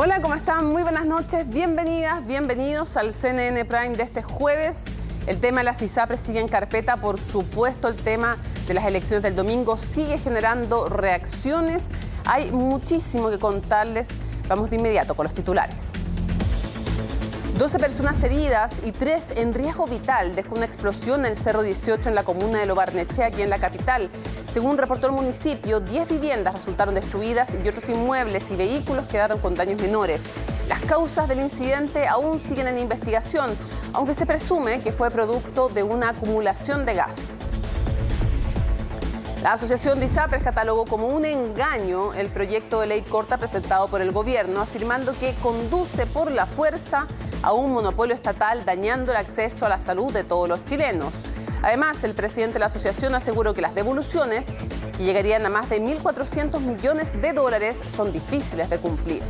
Hola, ¿cómo están? Muy buenas noches, bienvenidas, bienvenidos al CNN Prime de este jueves. El tema de las ISAPRES sigue en carpeta, por supuesto el tema de las elecciones del domingo sigue generando reacciones. Hay muchísimo que contarles, vamos de inmediato con los titulares. 12 personas heridas y 3 en riesgo vital dejó una explosión en el Cerro 18 en la comuna de Lo Barnechea, aquí en la capital. Según reportó el municipio, 10 viviendas resultaron destruidas y otros inmuebles y vehículos quedaron con daños menores. Las causas del incidente aún siguen en investigación, aunque se presume que fue producto de una acumulación de gas. La Asociación de ISAPRES catalogó como un engaño el proyecto de ley corta presentado por el gobierno, afirmando que conduce por la fuerza a un monopolio estatal, dañando el acceso a la salud de todos los chilenos. Además, el presidente de la asociación aseguró que las devoluciones, que llegarían a más de 1.400 millones de dólares, son difíciles de cumplir.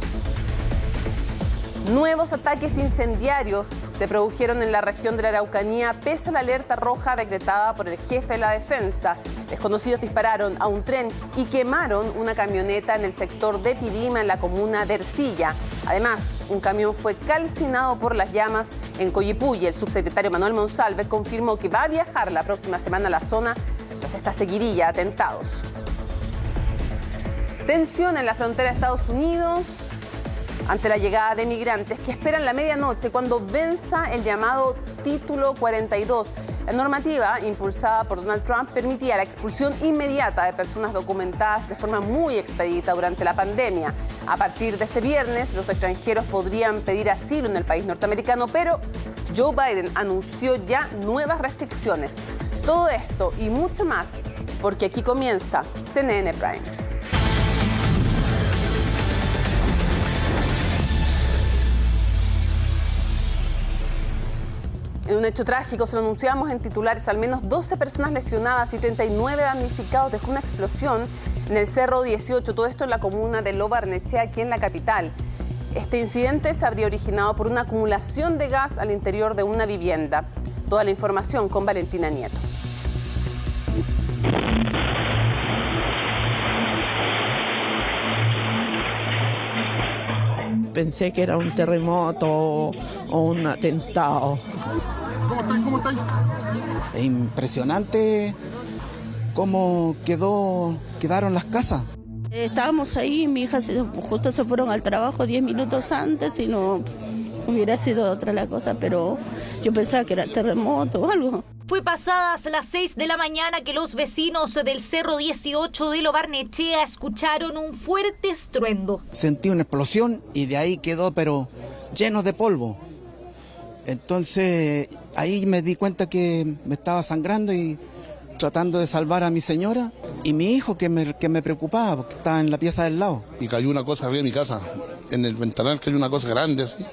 Nuevos ataques incendiarios se produjeron en la región de la Araucanía pese a la alerta roja decretada por el jefe de la defensa. Desconocidos dispararon a un tren y quemaron una camioneta en el sector de Pirima, en la comuna de Ercilla. Además, un camión fue calcinado por las llamas en Coyipulli. El subsecretario Manuel Monsalve confirmó que va a viajar la próxima semana a la zona tras esta seguidilla de atentados. Tensión en la frontera de Estados Unidos ante la llegada de migrantes que esperan la medianoche cuando venza el llamado Título 42. La normativa impulsada por Donald Trump permitía la expulsión inmediata de personas documentadas de forma muy expedita durante la pandemia. A partir de este viernes, los extranjeros podrían pedir asilo en el país norteamericano, pero Joe Biden anunció ya nuevas restricciones. Todo esto y mucho más, porque aquí comienza CNN Prime. En un hecho trágico, se lo anunciamos en titulares, al menos 12 personas lesionadas y 39 damnificados dejó una explosión en el Cerro 18, todo esto en la comuna de Lo Barnechea, aquí en la capital. Este incidente se habría originado por una acumulación de gas al interior de una vivienda. Toda la información con Valentina Nieto. Pensé que era un terremoto o un atentado. ¿Cómo estáis? Es impresionante cómo quedaron las casas. Estábamos ahí, mi hija justo se fueron al trabajo 10 minutos antes y no hubiera sido otra la cosa, pero yo pensaba que era terremoto o algo. Fue pasadas las 6 de la mañana que los vecinos del Cerro 18 de Lo Barnechea escucharon un fuerte estruendo. Sentí una explosión y de ahí quedó, pero lleno de polvo. Entonces ahí me di cuenta que me estaba sangrando y tratando de salvar a mi señora y mi hijo que me preocupaba porque estaba en la pieza del lado. Y cayó una cosa arriba de mi casa, en el ventanal cayó una cosa grande así,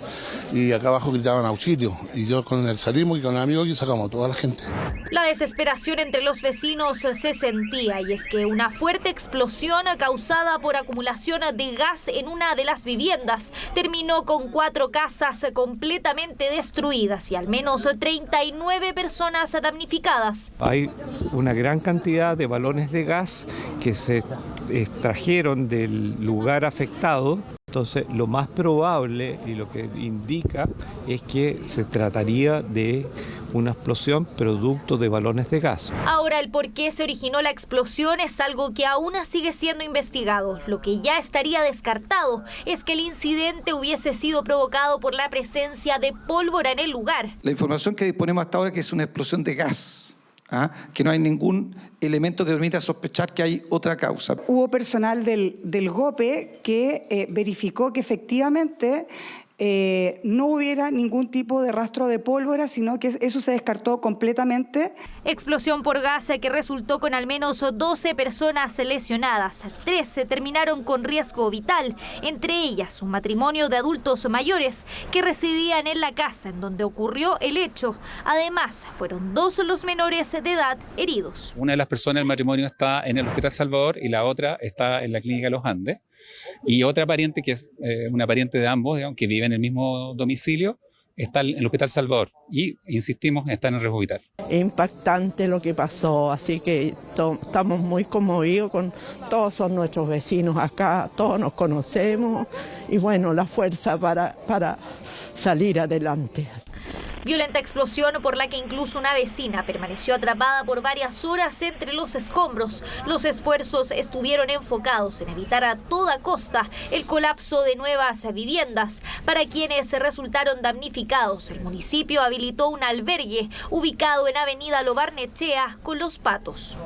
y acá abajo gritaban auxilio. Y yo con el salimos y con el amigo aquí sacamos a toda la gente. La desesperación entre los vecinos se sentía, y es que una fuerte explosión causada por acumulación de gas en una de las viviendas terminó con 4 casas completamente destruidas y al menos 39 personas damnificadas. Hay una gran cantidad de balones de gas que se extrajeron del lugar afectado. Entonces, lo más probable y lo que indica es que se trataría de una explosión producto de balones de gas. Ahora, el por qué se originó la explosión es algo que aún sigue siendo investigado. Lo que ya estaría descartado es que el incidente hubiese sido provocado por la presencia de pólvora en el lugar. La información que disponemos hasta ahora es que es una explosión de gas. Que no hay ningún elemento que permita sospechar que hay otra causa. Hubo personal del GOPE que verificó que efectivamente no hubiera ningún tipo de rastro de pólvora, sino que eso se descartó completamente. Explosión por gas que resultó con al menos 12 personas lesionadas. 13 terminaron con riesgo vital, entre ellas un matrimonio de adultos mayores que residían en la casa en donde ocurrió el hecho. Además, fueron 2 los menores de edad heridos. Una de las personas del matrimonio está en el Hospital Salvador y la otra está en la Clínica Los Andes. Y otra pariente, que es una pariente de ambos, digamos, que vive en el mismo domicilio, está en el Hospital Salvador y, insistimos, está en el Riesgo Vital. Es impactante lo que pasó, así que estamos muy conmovidos con todos son nuestros vecinos acá, todos nos conocemos y bueno, la fuerza para salir adelante. Violenta explosión por la que incluso una vecina permaneció atrapada por varias horas entre los escombros. Los esfuerzos estuvieron enfocados en evitar a toda costa el colapso de nuevas viviendas. Para quienes resultaron damnificados, el municipio habilitó un albergue ubicado en Avenida Lo Barnechea con Los Patos.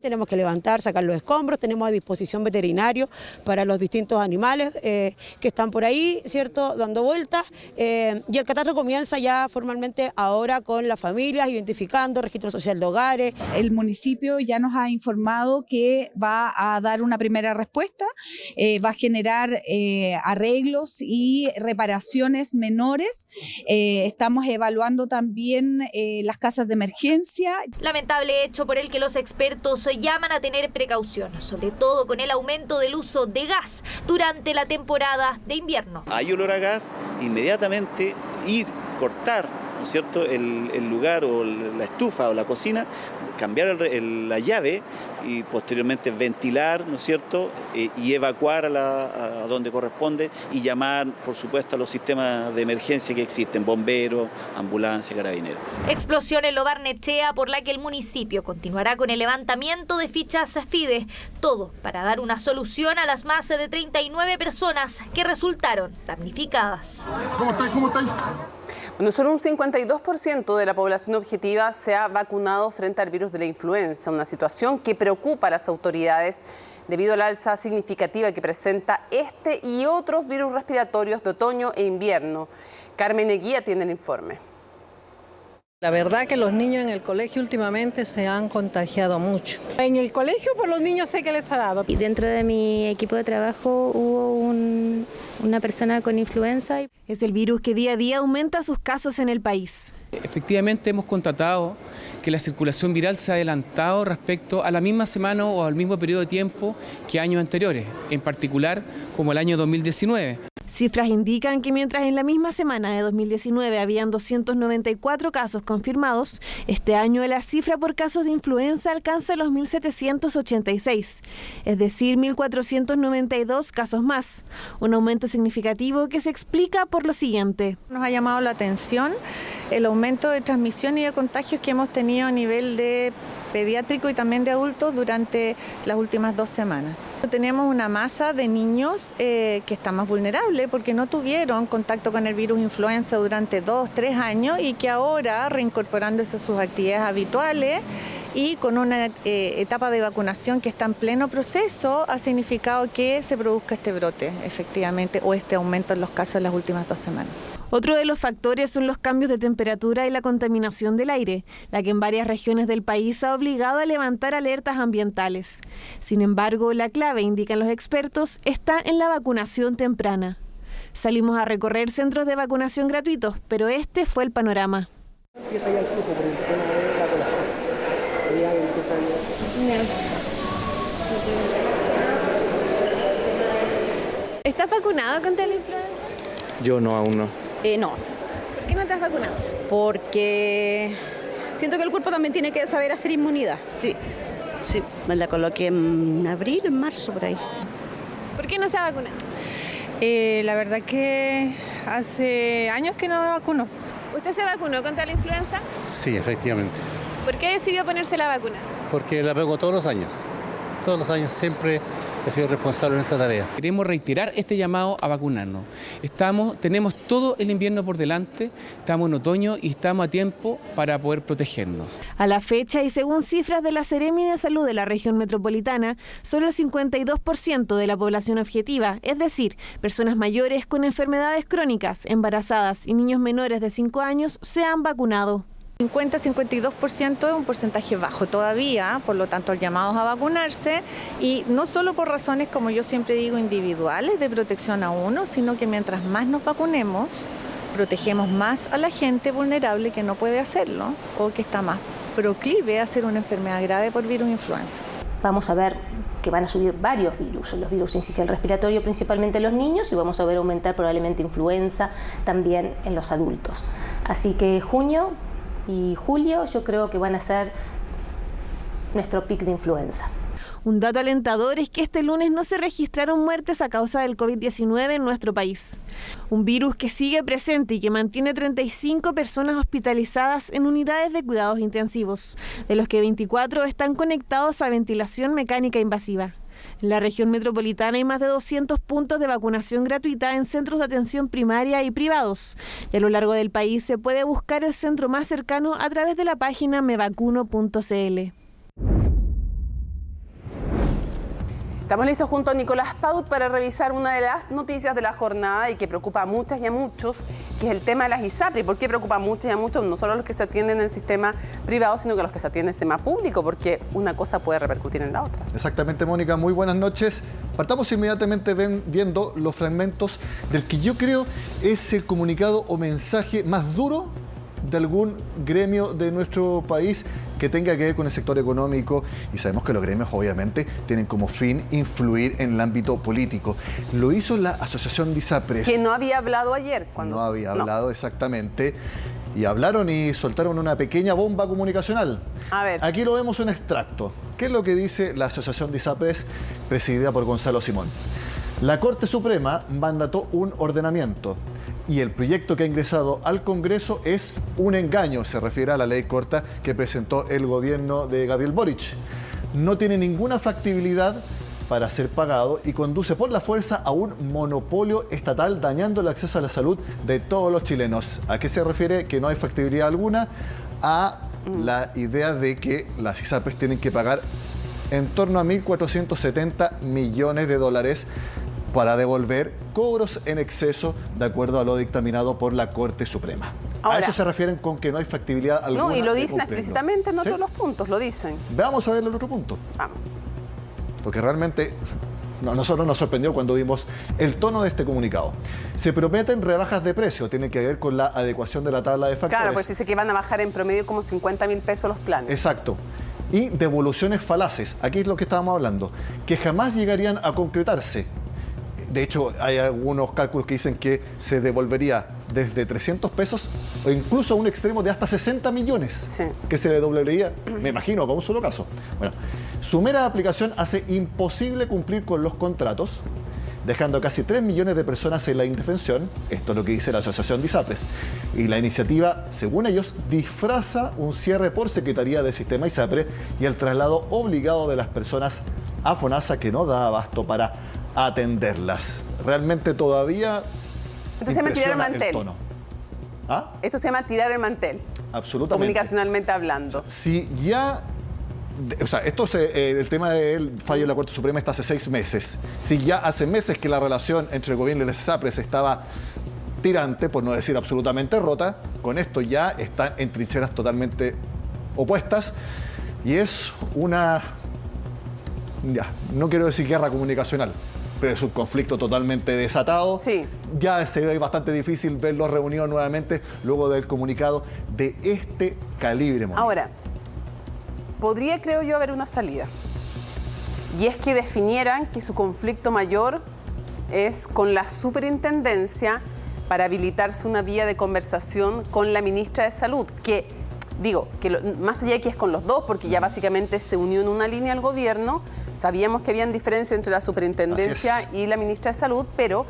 Tenemos que levantar, sacar los escombros, tenemos a disposición veterinarios para los distintos animales que están por ahí, ¿cierto?, dando vueltas. Y el catastro comienza ya formalmente ahora con las familias, identificando registro social de hogares. El municipio ya nos ha informado que va a dar una primera respuesta, va a generar arreglos y reparaciones menores. Estamos evaluando también las casas de emergencia. Lamentable hecho por el que los expertos llaman a tener precaución, sobre todo con el aumento del uso de gas durante la temporada de invierno. Hay olor a gas, inmediatamente ir, cortar, ¿no es cierto?, el lugar o la estufa o la cocina, cambiar la llave y posteriormente ventilar, ¿no es cierto?, y evacuar a donde corresponde y llamar, por supuesto, a los sistemas de emergencia que existen, bomberos, ambulancia, carabineros. Explosión en Lo Barnechea por la que el municipio continuará con el levantamiento de fichas FIDE, todo para dar una solución a las más de 39 personas que resultaron damnificadas. ¿Cómo estáis? Bueno, solo un 52% de la población objetiva se ha vacunado frente al virus de la influenza, una situación que preocupa a las autoridades debido a la alza significativa que presenta este y otros virus respiratorios de otoño e invierno. Carmen Eguía tiene el informe. La verdad que los niños en el colegio últimamente se han contagiado mucho. En el colegio por los niños sé que les ha dado. Y dentro de mi equipo de trabajo hubo una persona con influenza. Es el virus que día a día aumenta sus casos en el país. Efectivamente hemos constatado que la circulación viral se ha adelantado respecto a la misma semana o al mismo periodo de tiempo que años anteriores, en particular como el año 2019. Cifras indican que mientras en la misma semana de 2019 habían 294 casos confirmados, este año la cifra por casos de influenza alcanza los 1.786, es decir, 1.492 casos más, un aumento significativo que se explica por lo siguiente. Nos ha llamado la atención el aumento de transmisión y de contagios que hemos tenido a nivel de pediátrico y también de adultos durante las últimas 2 semanas. Tenemos una masa de niños que está más vulnerable porque no tuvieron contacto con el virus influenza durante 2-3 años y que ahora, reincorporándose a sus actividades habituales y con una etapa de vacunación que está en pleno proceso, ha significado que se produzca este brote, efectivamente, o este aumento en los casos en las últimas 2 semanas. Otro de los factores son los cambios de temperatura y la contaminación del aire, la que en varias regiones del país ha obligado a levantar alertas ambientales. Sin embargo, la clave, indican los expertos, está en la vacunación temprana. Salimos a recorrer centros de vacunación gratuitos, pero este fue el panorama. ¿Estás vacunado contra la influenza? Yo no, aún no. No. ¿Por qué no te has vacunado? Porque siento que el cuerpo también tiene que saber hacer inmunidad. Sí, me la coloqué en abril, en marzo, por ahí. ¿Por qué no se ha vacunado? La verdad que hace años que no me vacuno. ¿Usted se vacunó contra la influenza? Sí, efectivamente. ¿Por qué decidió ponerse la vacuna? Porque la pego todos los años. Todos los años siempre he sido responsable en esa tarea. Queremos reiterar este llamado a vacunarnos. Tenemos todo el invierno por delante, estamos en otoño y estamos a tiempo para poder protegernos. A la fecha y según cifras de la Seremi de Salud de la región metropolitana, solo el 52% de la población objetiva, es decir, personas mayores con enfermedades crónicas, embarazadas y niños menores de 5 años, se han vacunado. 50-52% es un porcentaje bajo todavía, por lo tanto el llamado es a vacunarse y no solo por razones, como yo siempre digo, individuales de protección a uno, sino que mientras más nos vacunemos, protegemos más a la gente vulnerable que no puede hacerlo o que está más proclive a hacer una enfermedad grave por virus influenza. vamos a ver que van a subir varios virus, los virus incisional respiratorio principalmente en los niños, y vamos a ver aumentar probablemente influenza también en los adultos. Así que junio y julio yo creo que van a ser nuestro pic de influenza. Un dato alentador es que este lunes no se registraron muertes a causa del COVID-19 en nuestro país. Un virus que sigue presente y que mantiene 35 personas hospitalizadas en unidades de cuidados intensivos, de los que 24 están conectados a ventilación mecánica invasiva. En la región metropolitana hay más de 200 puntos de vacunación gratuita en centros de atención primaria y privados. Y a lo largo del país se puede buscar el centro más cercano a través de la página mevacuno.cl. Estamos listos junto a Nicolás Paut para revisar una de las noticias de la jornada y que preocupa a muchas y a muchos, que es el tema de las ISAPRE. ¿Por qué preocupa a muchas y a muchos? No solo a los que se atienden en el sistema privado, sino que a los que se atienden en el sistema público, porque una cosa puede repercutir en la otra. Exactamente, Mónica. Muy buenas noches. Partamos inmediatamente viendo los fragmentos del que yo creo es el comunicado o mensaje más duro de algún gremio de nuestro país que tenga que ver con el sector económico, y sabemos que los gremios obviamente tienen como fin influir en el ámbito político. Lo hizo la Asociación de ISAPRES. Que no había hablado ayer. No había hablado, exactamente. Y hablaron y soltaron una pequeña bomba comunicacional. A ver. Aquí lo vemos en extracto. ¿Qué es lo que dice la Asociación de ISAPRES, presidida por Gonzalo Simón? La Corte Suprema mandató un ordenamiento y el proyecto que ha ingresado al Congreso es un engaño, se refiere a la ley corta que presentó el gobierno de Gabriel Boric. No tiene ninguna factibilidad para ser pagado y conduce por la fuerza a un monopolio estatal, dañando el acceso a la salud de todos los chilenos. ¿A qué se refiere que no hay factibilidad alguna? A la idea de que las ISAPRES tienen que pagar en torno a 1.470 millones de dólares para devolver cobros en exceso de acuerdo a lo dictaminado por la Corte Suprema. Ahora, a eso se refieren con que no hay factibilidad alguna. No, y lo dicen explícitamente en todos los puntos, lo dicen. Veamos a ver el otro punto. Vamos. Porque realmente a nosotros nos sorprendió cuando vimos el tono de este comunicado. Se prometen rebajas de precio, tiene que ver con la adecuación de la tabla de factores. Claro, pues dice que van a bajar en promedio como 50.000 pesos los planes. Exacto. Y devoluciones falaces, aquí es lo que estábamos hablando, que jamás llegarían a concretarse. De hecho, hay algunos cálculos que dicen que se devolvería desde 300 pesos o incluso a un extremo de hasta 60 millones que se devolvería, me imagino, con un solo caso. Bueno, su mera aplicación hace imposible cumplir con los contratos, dejando casi 3 millones de personas en la indefensión. Esto es lo que dice la Asociación de ISAPRES. Y la iniciativa, según ellos, disfraza un cierre por Secretaría del Sistema ISAPRES y el traslado obligado de las personas a FONASA, que no da abasto para atenderlas. Realmente todavía Esto se llama tirar el mantel. Tono. ¿Ah? Esto se llama tirar el mantel. Absolutamente. Comunicacionalmente hablando. Si ya... O sea, el tema del fallo de la Corte Suprema está hace 6 meses. Si ya hace meses que la relación entre el gobierno y las ISAPRES estaba tirante, por no decir absolutamente rota, con esto ya están en trincheras totalmente opuestas y es una... Ya, no quiero decir guerra comunicacional, pero es un conflicto totalmente desatado. Sí. Ya se ve bastante difícil verlos reunidos nuevamente luego del comunicado de este calibre. Mónica. Ahora, podría, creo yo, haber una salida. Y es que definieran que su conflicto mayor es con la superintendencia para habilitarse una vía de conversación con la ministra de Salud, que, digo, más allá de que es con los dos, porque ya básicamente se unió en una línea al gobierno. Sabíamos que habían diferencias entre la superintendencia y la ministra de Salud, pero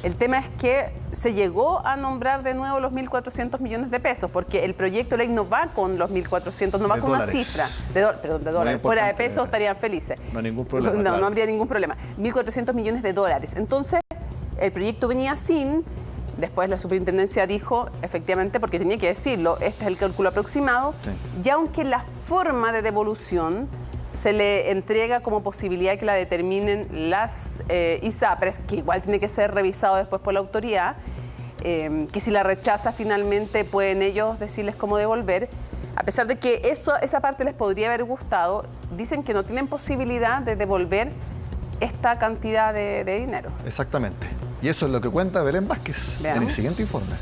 el tema es que se llegó a nombrar de nuevo los 1.400 millones de pesos, porque el proyecto de ley no va con los 1.400, no va con una cifra. Perdón, de dólares. Fuera de pesos estarían felices. No hay ningún problema. No, claro. No habría ningún problema. 1.400 millones de dólares. Entonces, el proyecto venía sin... Después la superintendencia dijo, efectivamente, porque tenía que decirlo, este es el cálculo aproximado, y aunque la forma de devolución se le entrega como posibilidad que la determinen las ISAPRES, que igual tiene que ser revisado después por la autoridad, que si la rechaza finalmente pueden ellos decirles cómo devolver. A pesar de que esa parte les podría haber gustado, dicen que no tienen posibilidad de devolver esta cantidad de dinero. Exactamente. Y eso es lo que cuenta Belén Vázquez en el siguiente informe.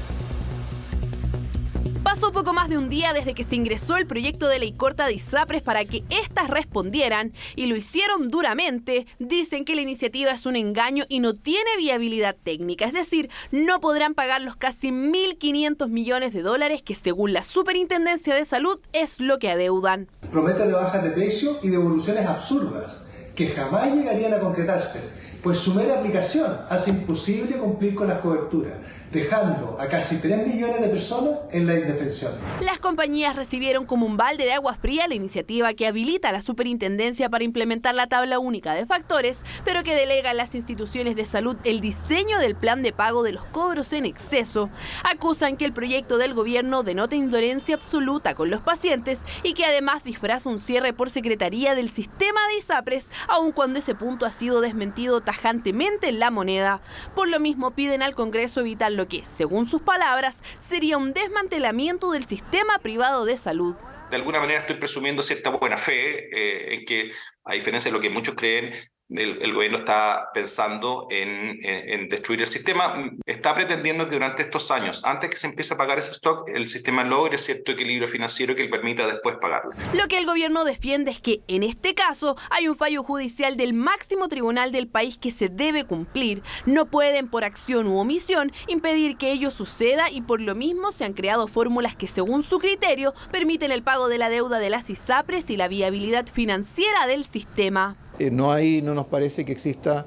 Pasó poco más de un día desde que se ingresó el proyecto de ley corta de ISAPRES para que éstas respondieran, y lo hicieron duramente. Dicen que la iniciativa es un engaño y no tiene viabilidad técnica, es decir, no podrán pagar los casi 1.500 millones de dólares que según la Superintendencia de Salud es lo que adeudan. Prometen rebajas de precio y devoluciones absurdas que jamás llegarían a concretarse, pues su mera aplicación hace imposible cumplir con las coberturas, dejando a casi 3 millones de personas en la indefensión. Las compañías recibieron como un balde de agua fría la iniciativa que habilita a la Superintendencia para implementar la tabla única de factores, pero que delega a las instituciones de salud el diseño del plan de pago de los cobros en exceso. Acusan que el proyecto del gobierno denota indolencia absoluta con los pacientes y que además disfraza un cierre por secretaría del sistema de ISAPRES, aun cuando ese punto ha sido desmentido tajantemente en La Moneda. Por lo mismo piden al Congreso evitar lo que, según sus palabras, sería un desmantelamiento del sistema privado de salud. De alguna manera estoy presumiendo cierta buena fe en que, a diferencia de lo que muchos creen, el gobierno está pensando en destruir el sistema. Está pretendiendo que durante estos años, antes que se empiece a pagar ese stock, el sistema logre cierto equilibrio financiero que le permita después pagarlo. Lo que el gobierno defiende es que, en este caso, hay un fallo judicial del máximo tribunal del país que se debe cumplir. No pueden, por acción u omisión, impedir que ello suceda y por lo mismo se han creado fórmulas que, según su criterio, permiten el pago de la deuda de las ISAPRES y la viabilidad financiera del sistema. No nos parece que exista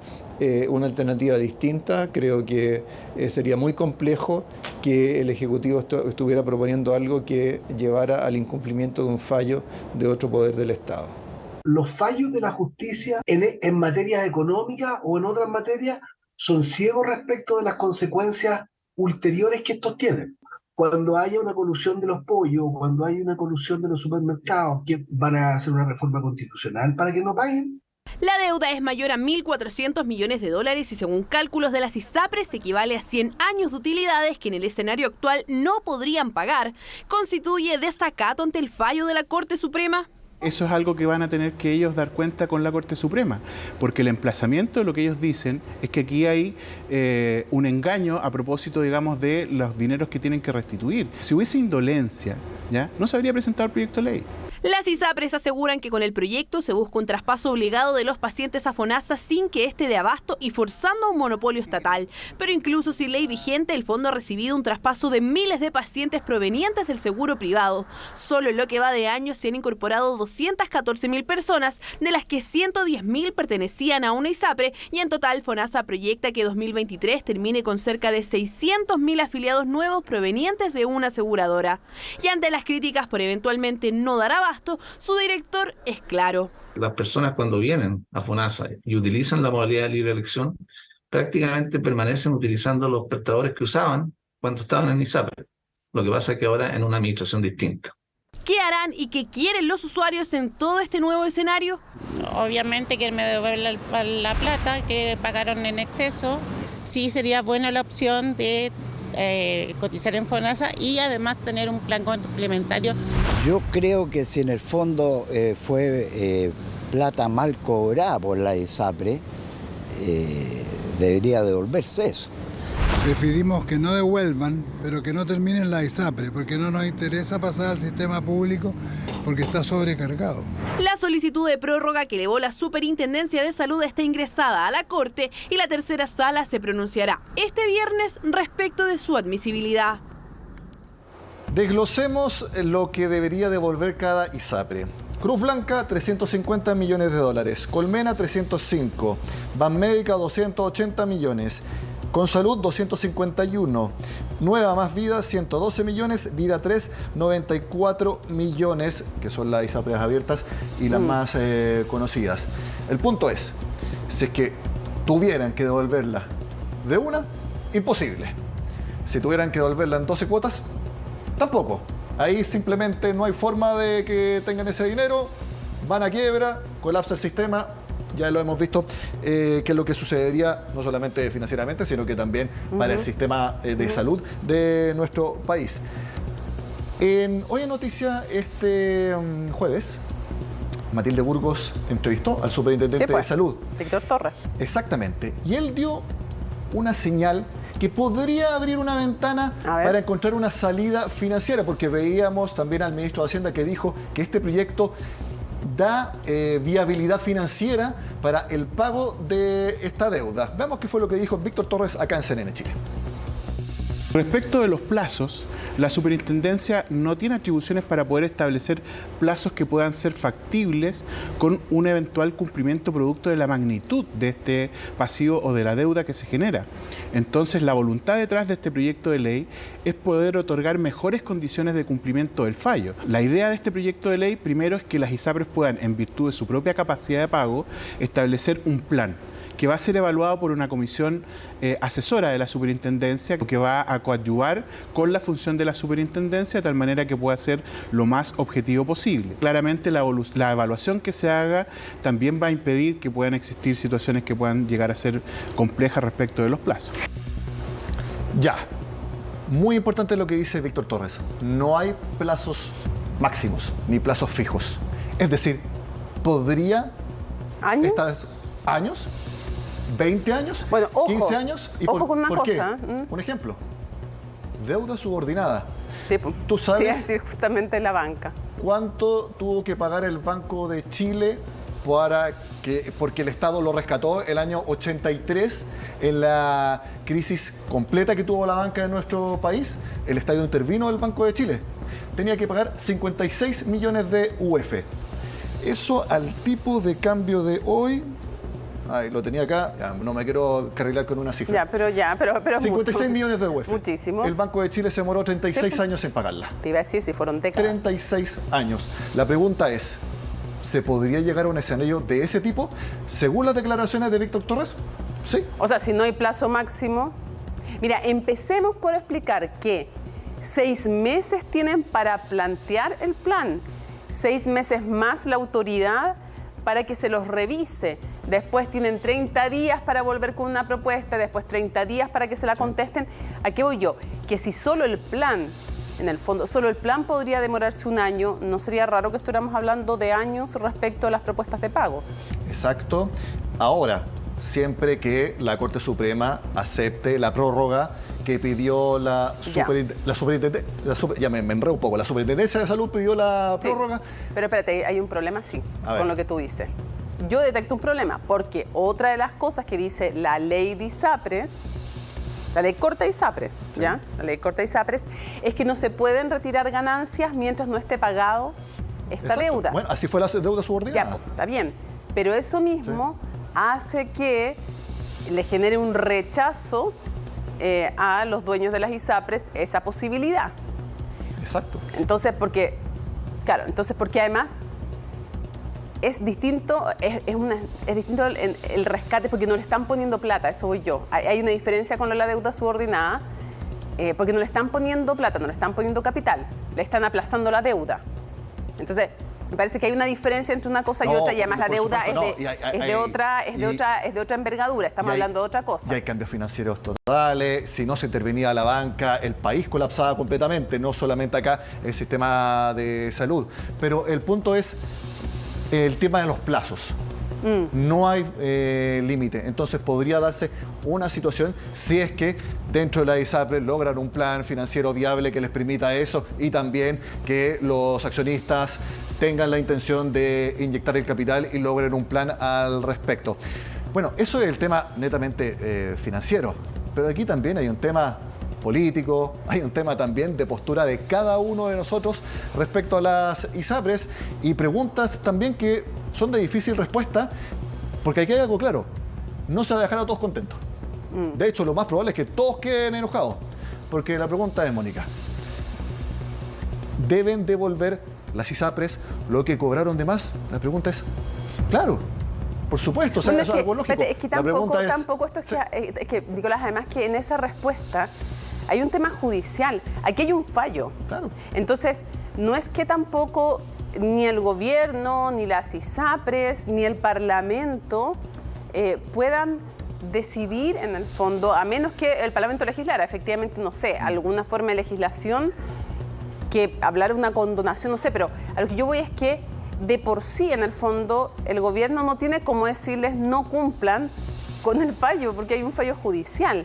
una alternativa distinta. Creo que sería muy complejo que el Ejecutivo estuviera proponiendo algo que llevara al incumplimiento de un fallo de otro poder del Estado. Los fallos de la justicia en materia económica o en otras materias son ciegos respecto de las consecuencias ulteriores que estos tienen. Cuando haya una colusión de los pollos, cuando haya una colusión de los supermercados, que van a hacer una reforma constitucional para que no paguen. La deuda es mayor a 1.400 millones de dólares y según cálculos de las ISAPRES equivale a 100 años de utilidades que en el escenario actual no podrían pagar. ¿Constituye desacato ante el fallo de la Corte Suprema? Eso es algo que van a tener que ellos dar cuenta con la Corte Suprema, porque el emplazamiento de lo que ellos dicen es que aquí hay un engaño a propósito, digamos, de los dineros que tienen que restituir. Si hubiese indolencia, ¿ya?, no se habría presentado el proyecto de ley. Las ISAPRES aseguran que con el proyecto se busca un traspaso obligado de los pacientes a FONASA sin que esté de abasto y forzando un monopolio estatal. Pero incluso sin ley vigente, el fondo ha recibido un traspaso de miles de pacientes provenientes del seguro privado. Solo en lo que va de año se han incorporado 214.000 personas, de las que 110.000 pertenecían a una ISAPRE, y en total FONASA proyecta que 2023 termine con cerca de 600.000 afiliados nuevos provenientes de una aseguradora. Y ante las críticas por eventualmente no dar abasto, su director es claro. Las personas cuando vienen a FONASA y utilizan la modalidad de libre elección, prácticamente permanecen utilizando los prestadores que usaban cuando estaban en ISAPRE. Lo que pasa es que ahora en una administración distinta. ¿Qué harán y qué quieren los usuarios en todo este nuevo escenario? Obviamente que me devuelvan la plata que pagaron en exceso. Sí sería buena la opción de cotizar en FONASA y además tener un plan complementario. Yo creo que si en el fondo fue plata mal cobrada por la ISAPRE, debería devolverse eso. Preferimos que no devuelvan, pero que no terminen la ISAPRE, porque no nos interesa pasar al sistema público porque está sobrecargado. La solicitud de prórroga que elevó la Superintendencia de Salud está ingresada a la Corte y la tercera sala se pronunciará este viernes respecto de su admisibilidad. Desglosemos lo que debería devolver cada ISAPRE. Cruz Blanca, 350 millones de dólares. Colmena, 305. Banmédica, 280 millones. Consalud, 251. Nueva Más Vida, 112 millones. Vida 3, 94 millones, que son las ISAPRES abiertas y las más conocidas. El punto es, si es que tuvieran que devolverla de una, imposible. Si tuvieran que devolverla en 12 cuotas, tampoco. Ahí simplemente no hay forma de que tengan ese dinero, van a quiebra, colapsa el sistema. Ya lo hemos visto, que es lo que sucedería no solamente financieramente, sino que también para el sistema de salud de nuestro país. Hoy en Noticia, este jueves, Matilde Burgos entrevistó al superintendente de salud. Víctor Torres. Exactamente. Y él dio una señal que podría abrir una ventana para encontrar una salida financiera, porque veíamos también al ministro de Hacienda que dijo que este proyecto da viabilidad financiera para el pago de esta deuda. Veamos qué fue lo que dijo Víctor Torres acá en CNN Chile. Respecto de los plazos, la superintendencia no tiene atribuciones para poder establecer plazos que puedan ser factibles con un eventual cumplimiento producto de la magnitud de este pasivo o de la deuda que se genera. Entonces, la voluntad detrás de este proyecto de ley es poder otorgar mejores condiciones de cumplimiento del fallo. La idea de este proyecto de ley, primero, es que las ISAPRES puedan, en virtud de su propia capacidad de pago, establecer un plan que va a ser evaluado por una comisión asesora de la superintendencia que va a coadyuvar con la función de la superintendencia de tal manera que pueda ser lo más objetivo posible. Claramente la evaluación que se haga también va a impedir que puedan existir situaciones que puedan llegar a ser complejas respecto de los plazos. Ya, muy importante lo que dice Víctor Torres. No hay plazos máximos ni plazos fijos. Es decir, podría... ¿Años? ¿Años? ¿20 años? Bueno, ojo, 15 años. ¿Y ojo con una por cosa. qué? Un ejemplo. Deuda subordinada. Sí, ¿tú sabes? Te iba a decir justamente la banca. ¿Cuánto tuvo que pagar el Banco de Chile porque el Estado lo rescató el año 83 en la crisis completa que tuvo la banca en nuestro país? El Estado intervino el Banco de Chile. Tenía que pagar 56 millones de UF. Eso al tipo de cambio de hoy... Ay, lo tenía acá, ya, no me quiero carrilar con una cifra. Pero 56 mucho. millones de UF. Muchísimo. El Banco de Chile se demoró 36 sí, años en pagarla. Te iba a decir si fueron décadas. 36 años. La pregunta es, ¿se podría llegar a un escenario de ese tipo? Según las declaraciones de Víctor Torres, sí. O sea, si no hay plazo máximo... Mira, empecemos por explicar que 6 meses tienen para plantear el plan. 6 meses más la autoridad para que se los revise. Después tienen 30 días para volver con una propuesta, después 30 días para que se la contesten. ¿A qué voy yo? Que si solo el plan, en el fondo, solo el plan podría demorarse un año, no sería raro que estuviéramos hablando de años respecto a las propuestas de pago. Exacto. Ahora, siempre que la Corte Suprema acepte la prórroga que pidió la superintendencia, ya me enredo un poco, la Superintendencia de Salud pidió la prórroga. Pero espérate, hay un problema, sí, con lo que tú dices. Yo detecto un problema, porque otra de las cosas que dice la ley de ISAPRES, la ley corta de ISAPRES, ¿ya? La ley corta de ISAPRES, es que no se pueden retirar ganancias mientras no esté pagado esta deuda. Bueno, así fue la deuda subordinada. Ya, pues, está bien, pero eso mismo hace que le genere un rechazo a los dueños de las ISAPRES esa posibilidad. Exacto. Entonces, porque además es distinto, es distinto el rescate, porque no le están poniendo plata, eso voy yo. Hay una diferencia con la deuda subordinada, porque no le están poniendo plata, no le están poniendo capital, le están aplazando la deuda. Entonces, me parece que hay una diferencia entre una cosa y otra, y además la deuda es de otra envergadura, estamos hablando de otra cosa. Y hay cambios financieros totales, si no se intervenía la banca, el país colapsaba completamente, no solamente acá el sistema de salud. Pero el punto es el tema de los plazos. No hay límite, entonces podría darse una situación si es que dentro de la ISAPRES logran un plan financiero viable que les permita eso y también que los accionistas tengan la intención de inyectar el capital y logren un plan al respecto. Bueno, eso es el tema netamente financiero, pero aquí también hay un tema político, hay un tema también de postura de cada uno de nosotros respecto a las ISAPRES y preguntas también que son de difícil respuesta, porque aquí hay algo claro, no se va a dejar a todos contentos. De hecho, lo más probable es que todos queden enojados, porque la pregunta es, Mónica, ¿deben devolver las ISAPRES lo que cobraron de más? La pregunta es, claro, por supuesto, bueno, es algo lógico. Es que tampoco esto es que, Nicolás, además que en esa respuesta hay un tema judicial, aquí hay un fallo. Claro. Entonces, no es que tampoco ni el gobierno, ni las ISAPRES, ni el Parlamento puedan decidir en el fondo, a menos que el Parlamento legislara, efectivamente, no sé, alguna forma de legislación que hablar de una condonación, no sé, pero a lo que yo voy es que de por sí, en el fondo, el gobierno no tiene como decirles no cumplan con el fallo, porque hay un fallo judicial.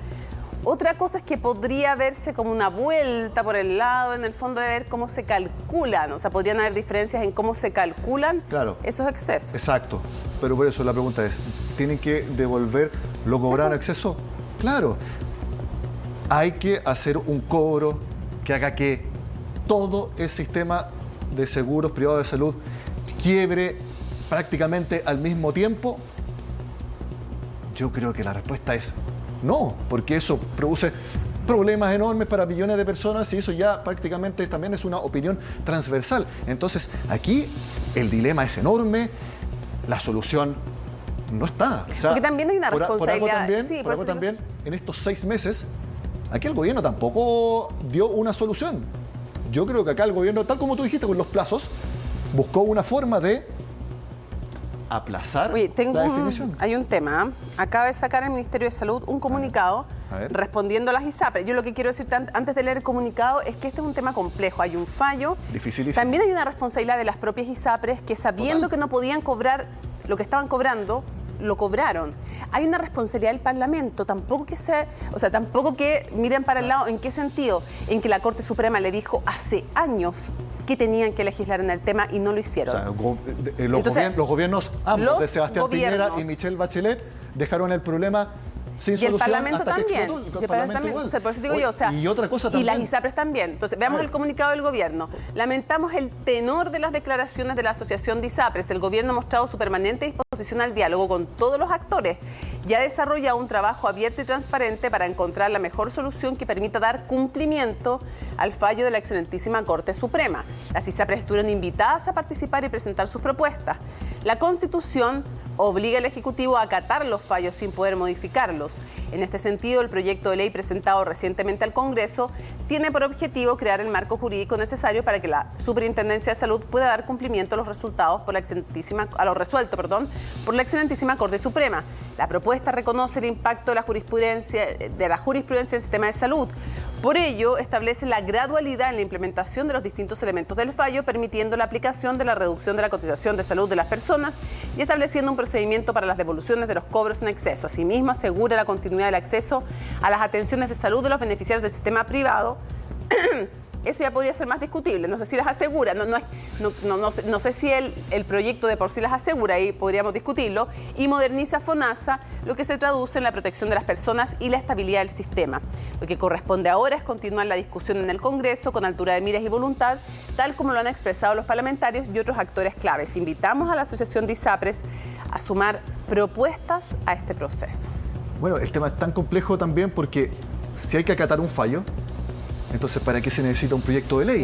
Otra cosa es que podría verse como una vuelta por el lado, en el fondo, de ver cómo se calculan. O sea, podrían haber diferencias en cómo se calculan esos excesos. Exacto. Pero por eso la pregunta es, ¿tienen que devolver lo cobrado en exceso? Claro. Hay que hacer un cobro que haga que todo el sistema de seguros privados de salud quiebre prácticamente al mismo tiempo. Yo creo que la respuesta es no, porque eso produce problemas enormes para millones de personas y eso ya prácticamente también es una opinión transversal. Entonces, aquí el dilema es enorme, la solución no está. O sea, porque también hay una responsabilidad. Por algo también, en estos 6 meses, aquí el gobierno tampoco dio una solución. Yo creo que acá el gobierno, tal como tú dijiste con los plazos, buscó una forma de aplazar la definición. Hay un tema. Acaba de sacar el Ministerio de Salud un comunicado respondiendo a las ISAPRES. Yo lo que quiero decirte antes de leer el comunicado es que este es un tema complejo. Hay un fallo. Dificilísimo. También hay una responsabilidad de las propias ISAPRES que, sabiendo que no podían cobrar lo que estaban cobrando, lo cobraron. Hay una responsabilidad del Parlamento, tampoco que miren para el lado. ¿En qué sentido? En que la Corte Suprema le dijo hace años que tenían que legislar en el tema y no lo hicieron. O sea, los gobiernos ambos, de Sebastián Piñera y Michelle Bachelet, dejaron el problema sin solución. Y el Parlamento hasta también. Que explotó, el Parlamento también. Entonces, por eso digo yo, y otra cosa también. Y las ISAPRES también. Entonces, veamos el comunicado del gobierno. Lamentamos el tenor de las declaraciones de la Asociación de ISAPRES. El gobierno ha mostrado su permanente disposición al diálogo con todos los actores y ha desarrollado un trabajo abierto y transparente para encontrar la mejor solución que permita dar cumplimiento al fallo de la excelentísima Corte Suprema. Las ISAPRES estuvieron invitadas a participar y presentar sus propuestas. La Constitución obliga al Ejecutivo a acatar los fallos sin poder modificarlos. En este sentido, el proyecto de ley presentado recientemente al Congreso tiene por objetivo crear el marco jurídico necesario para que la Superintendencia de Salud pueda dar cumplimiento a los resultados por la excelentísima Corte Suprema. La propuesta reconoce el impacto de la jurisprudencia del sistema de salud. Por ello, establece la gradualidad en la implementación de los distintos elementos del fallo, permitiendo la aplicación de la reducción de la cotización de salud de las personas y estableciendo un procedimiento para las devoluciones de los cobros en exceso. Asimismo, asegura la continuidad del acceso a las atenciones de salud de los beneficiarios del sistema privado. Eso ya podría ser más discutible, no sé si las asegura, no sé si el proyecto de por sí las asegura, y podríamos discutirlo, y moderniza FONASA, lo que se traduce en la protección de las personas y la estabilidad del sistema. Lo que corresponde ahora es continuar la discusión en el Congreso con altura de miras y voluntad, tal como lo han expresado los parlamentarios y otros actores claves. Invitamos a la Asociación de ISAPRES a sumar propuestas a este proceso. Bueno, el tema es tan complejo también porque si hay que acatar un fallo, entonces, ¿para qué se necesita un proyecto de ley?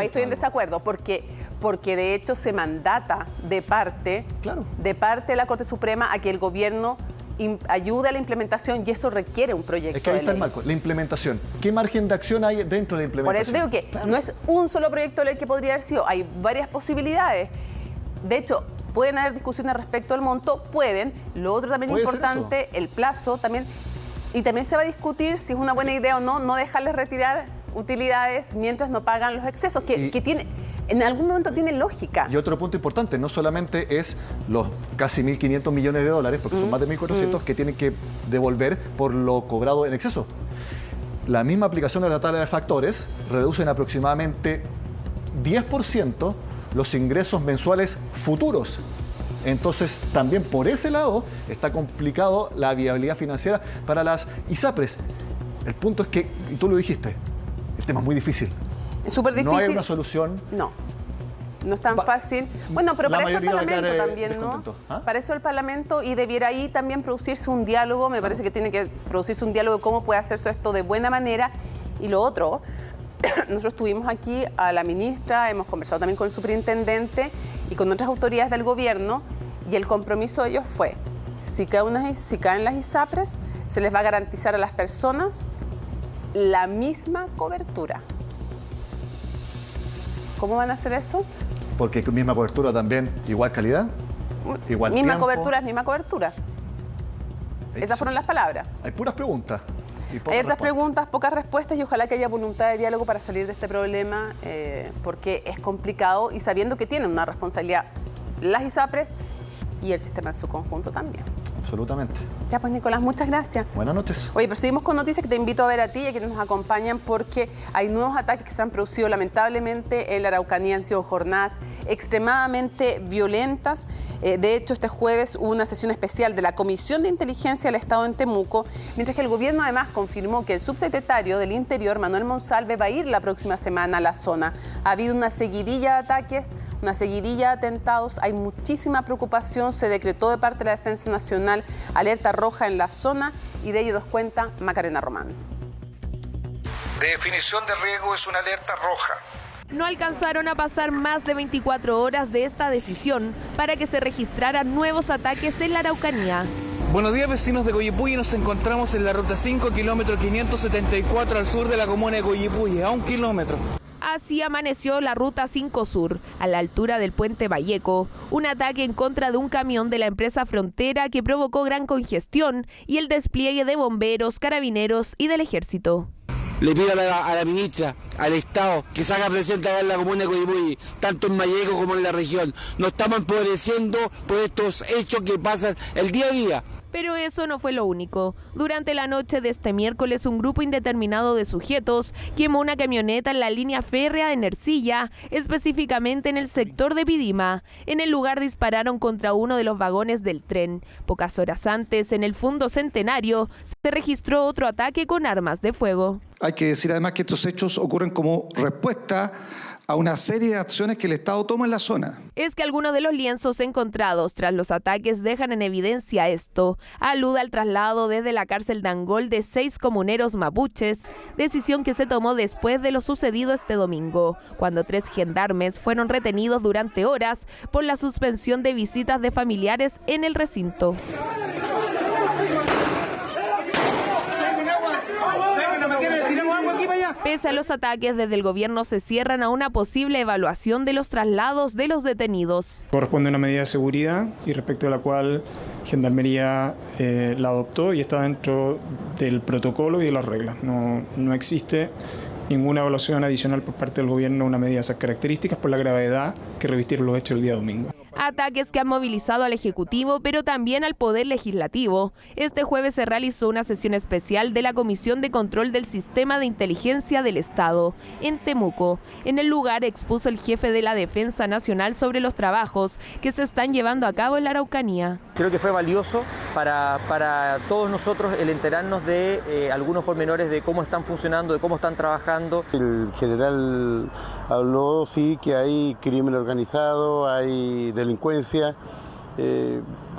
Estoy en desacuerdo, porque de hecho se mandata de parte de la Corte Suprema a que el gobierno ayude a la implementación y eso requiere un proyecto de ley. Es que ahí está el marco, la implementación. ¿Qué margen de acción hay dentro de la implementación? Por eso digo que no es un solo proyecto de ley que podría haber sido, hay varias posibilidades. De hecho, pueden haber discusiones respecto al monto, Lo otro también importante, el plazo también. Y también se va a discutir si es una buena idea o no dejarles retirar utilidades mientras no pagan los excesos, que tiene, en algún momento tiene lógica. Y otro punto importante, no solamente es los casi 1.500 millones de dólares, porque son más de 1.400 que tienen que devolver por lo cobrado en exceso. La misma aplicación de la tabla de factores reduce en aproximadamente 10% los ingresos mensuales futuros. Entonces, también por ese lado está complicado la viabilidad financiera para las ISAPRES. El punto es que, y tú lo dijiste, el tema es muy difícil. Es súper difícil. No hay una solución. No es tan fácil. Bueno, pero para eso el Parlamento también, ¿no? Para eso el Parlamento, y debiera ahí también producirse un diálogo. Me parece que tiene que producirse un diálogo de cómo puede hacerse esto de buena manera. Y lo otro, nosotros tuvimos aquí a la ministra, hemos conversado también con el superintendente y con otras autoridades del gobierno, y el compromiso de ellos fue, si caen las ISAPRES, se les va a garantizar a las personas la misma cobertura. ¿Cómo van a hacer eso? Porque misma cobertura también, igual calidad, igual misma tiempo. Cobertura es misma cobertura. Esas fueron las palabras. Hay puras preguntas. Hay otras preguntas, pocas respuestas, y ojalá que haya voluntad de diálogo para salir de este problema, porque es complicado, y sabiendo que tienen una responsabilidad las ISAPRES y el sistema en su conjunto también. Absolutamente. Ya pues, Nicolás, muchas gracias. Buenas noches. Oye, pero seguimos con noticias que te invito a ver a ti y a quienes nos acompañan, porque hay nuevos ataques que se han producido lamentablemente en la Araucanía. Han sido jornadas extremadamente violentas. De hecho, este jueves hubo una sesión especial de la Comisión de Inteligencia del Estado en Temuco, mientras que el gobierno además confirmó que el subsecretario del Interior, Manuel Monsalve, va a ir la próxima semana a la zona. Ha habido una seguidilla de ataques, una seguidilla de atentados, hay muchísima preocupación, se decretó de parte de la Defensa Nacional alerta roja en la zona y de ello nos cuenta Macarena Román. De definición de riesgo es una alerta roja. No alcanzaron a pasar más de 24 horas de esta decisión para que se registraran nuevos ataques en la Araucanía. Buenos días, vecinos de Coyipulli. Nos encontramos en la ruta 5, kilómetro 574 al sur de la comuna de Coyipulli, a 1 kilómetro. Así amaneció la ruta 5 Sur, a la altura del puente Valleco. Un ataque en contra de un camión de la empresa Frontera que provocó gran congestión y el despliegue de bomberos, carabineros y del ejército. Le pido a la ministra, al Estado, que se haga presente acá en la comuna de Coyipulli, tanto en Valleco como en la región. Nos estamos empobreciendo por estos hechos que pasan el día a día. Pero eso no fue lo único. Durante la noche de este miércoles, un grupo indeterminado de sujetos quemó una camioneta en la línea férrea de Nercilla, específicamente en el sector de Pidima. En el lugar dispararon contra uno de los vagones del tren. Pocas horas antes, en el Fundo Centenario, se registró otro ataque con armas de fuego. Hay que decir además que estos hechos ocurren como respuesta a una serie de acciones que el Estado toma en la zona. Es que algunos de los lienzos encontrados tras los ataques dejan en evidencia esto. Alude al traslado desde la cárcel de Angol de 6 comuneros mapuches, decisión que se tomó después de lo sucedido este domingo, cuando 3 gendarmes fueron retenidos durante horas por la suspensión de visitas de familiares en el recinto. Pese a los ataques, desde el gobierno se cierran a una posible evaluación de los traslados de los detenidos. Corresponde a una medida de seguridad y respecto a la cual Gendarmería la adoptó y está dentro del protocolo y de las reglas. No existe ninguna evaluación adicional por parte del gobierno a una medida de esas características por la gravedad que revistieron los hechos el día domingo. Ataques que han movilizado al Ejecutivo, pero también al Poder Legislativo. Este jueves se realizó una sesión especial de la Comisión de Control del Sistema de Inteligencia del Estado, en Temuco. En el lugar expuso el jefe de la Defensa Nacional sobre los trabajos que se están llevando a cabo en la Araucanía. Creo que fue valioso para todos nosotros el enterarnos de algunos pormenores de cómo están funcionando, de cómo están trabajando. El general habló, sí, que hay crimen organizado, hay delincuencia.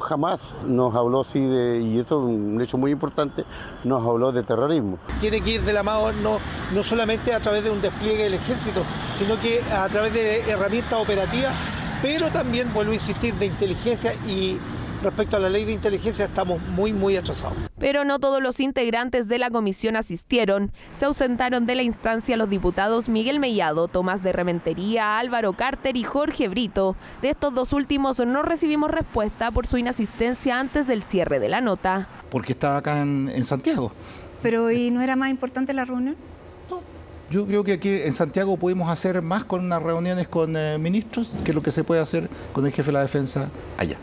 Jamás nos habló así y eso es un hecho muy importante, nos habló de terrorismo. Tiene que ir de la mano no solamente a través de un despliegue del ejército, sino que a través de herramientas operativas, pero también, vuelvo a insistir, de inteligencia, y respecto a la ley de inteligencia estamos muy atrasados. Pero no todos los integrantes de la comisión asistieron. Se ausentaron de la instancia los diputados Miguel Mellado, Tomás de Rementería, Álvaro Carter y Jorge Brito. De estos dos últimos no recibimos respuesta por su inasistencia antes del cierre de la nota. Porque estaba acá en Santiago. ¿Pero y no era más importante la reunión? No, yo creo que aquí en Santiago podemos hacer más con unas reuniones con ministros que lo que se puede hacer con el jefe de la defensa allá.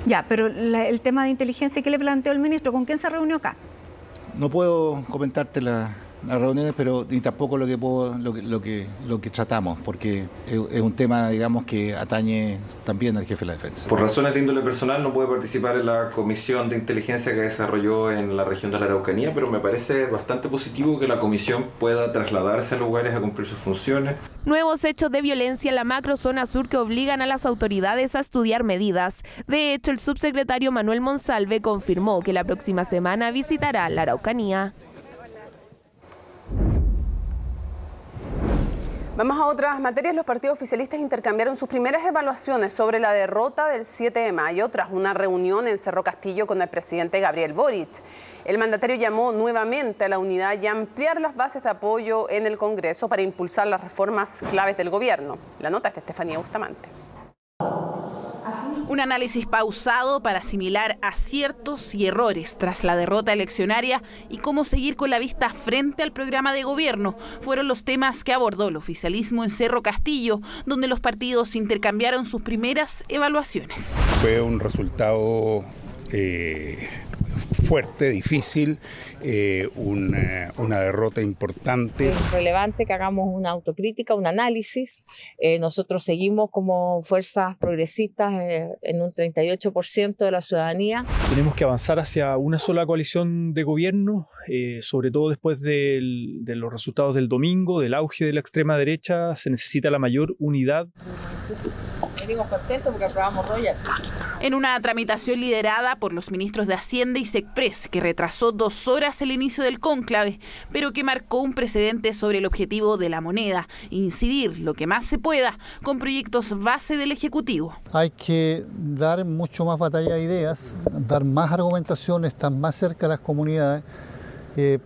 Ya, pero el tema de inteligencia, ¿qué le planteó el ministro? ¿Con quién se reunió acá? No puedo comentarte las reuniones, pero ni tampoco lo que tratamos, porque es un tema, digamos, que atañe también al jefe de la defensa. Por razones de índole personal no puede participar en la comisión de inteligencia que desarrolló en la región de la Araucanía, pero me parece bastante positivo que la comisión pueda trasladarse a lugares a cumplir sus funciones. Nuevos hechos de violencia en la macrozona sur que obligan a las autoridades a estudiar medidas. De hecho, el subsecretario Manuel Monsalve confirmó que la próxima semana visitará la Araucanía. Vamos a otras materias. Los partidos oficialistas intercambiaron sus primeras evaluaciones sobre la derrota del 7 de mayo tras una reunión en Cerro Castillo con el presidente Gabriel Boric. El mandatario llamó nuevamente a la unidad y a ampliar las bases de apoyo en el Congreso para impulsar las reformas claves del gobierno. La nota es de Estefanía Bustamante. Un análisis pausado para asimilar aciertos y errores tras la derrota eleccionaria y cómo seguir con la vista frente al programa de gobierno fueron los temas que abordó el oficialismo en Cerro Castillo, donde los partidos intercambiaron sus primeras evaluaciones. Fue un resultado fuerte, difícil, una derrota importante. Es relevante que hagamos una autocrítica, un análisis. Nosotros seguimos como fuerzas progresistas en un 38% de la ciudadanía. Tenemos que avanzar hacia una sola coalición de gobierno, sobre todo después de los resultados del domingo, del auge de la extrema derecha. Se necesita la mayor unidad. Venimos contentos porque aprobamos Royal. En una tramitación liderada por los ministros de Hacienda y SECPRES, que retrasó 2 horas el inicio del cónclave, pero que marcó un precedente sobre el objetivo de la moneda, incidir lo que más se pueda con proyectos base del Ejecutivo. Hay que dar mucho más batalla de ideas, dar más argumentación, estar más cerca de las comunidades,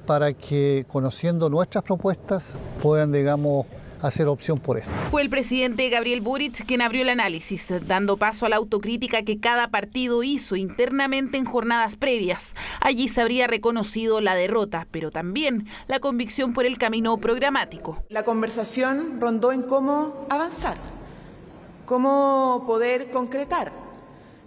para que, conociendo nuestras propuestas, puedan, digamos, hacer opción por esto. Fue el presidente Gabriel Boric quien abrió el análisis, dando paso a la autocrítica que cada partido hizo internamente en jornadas previas. Allí se habría reconocido la derrota, pero también la convicción por el camino programático. La conversación rondó en cómo avanzar, cómo poder concretar.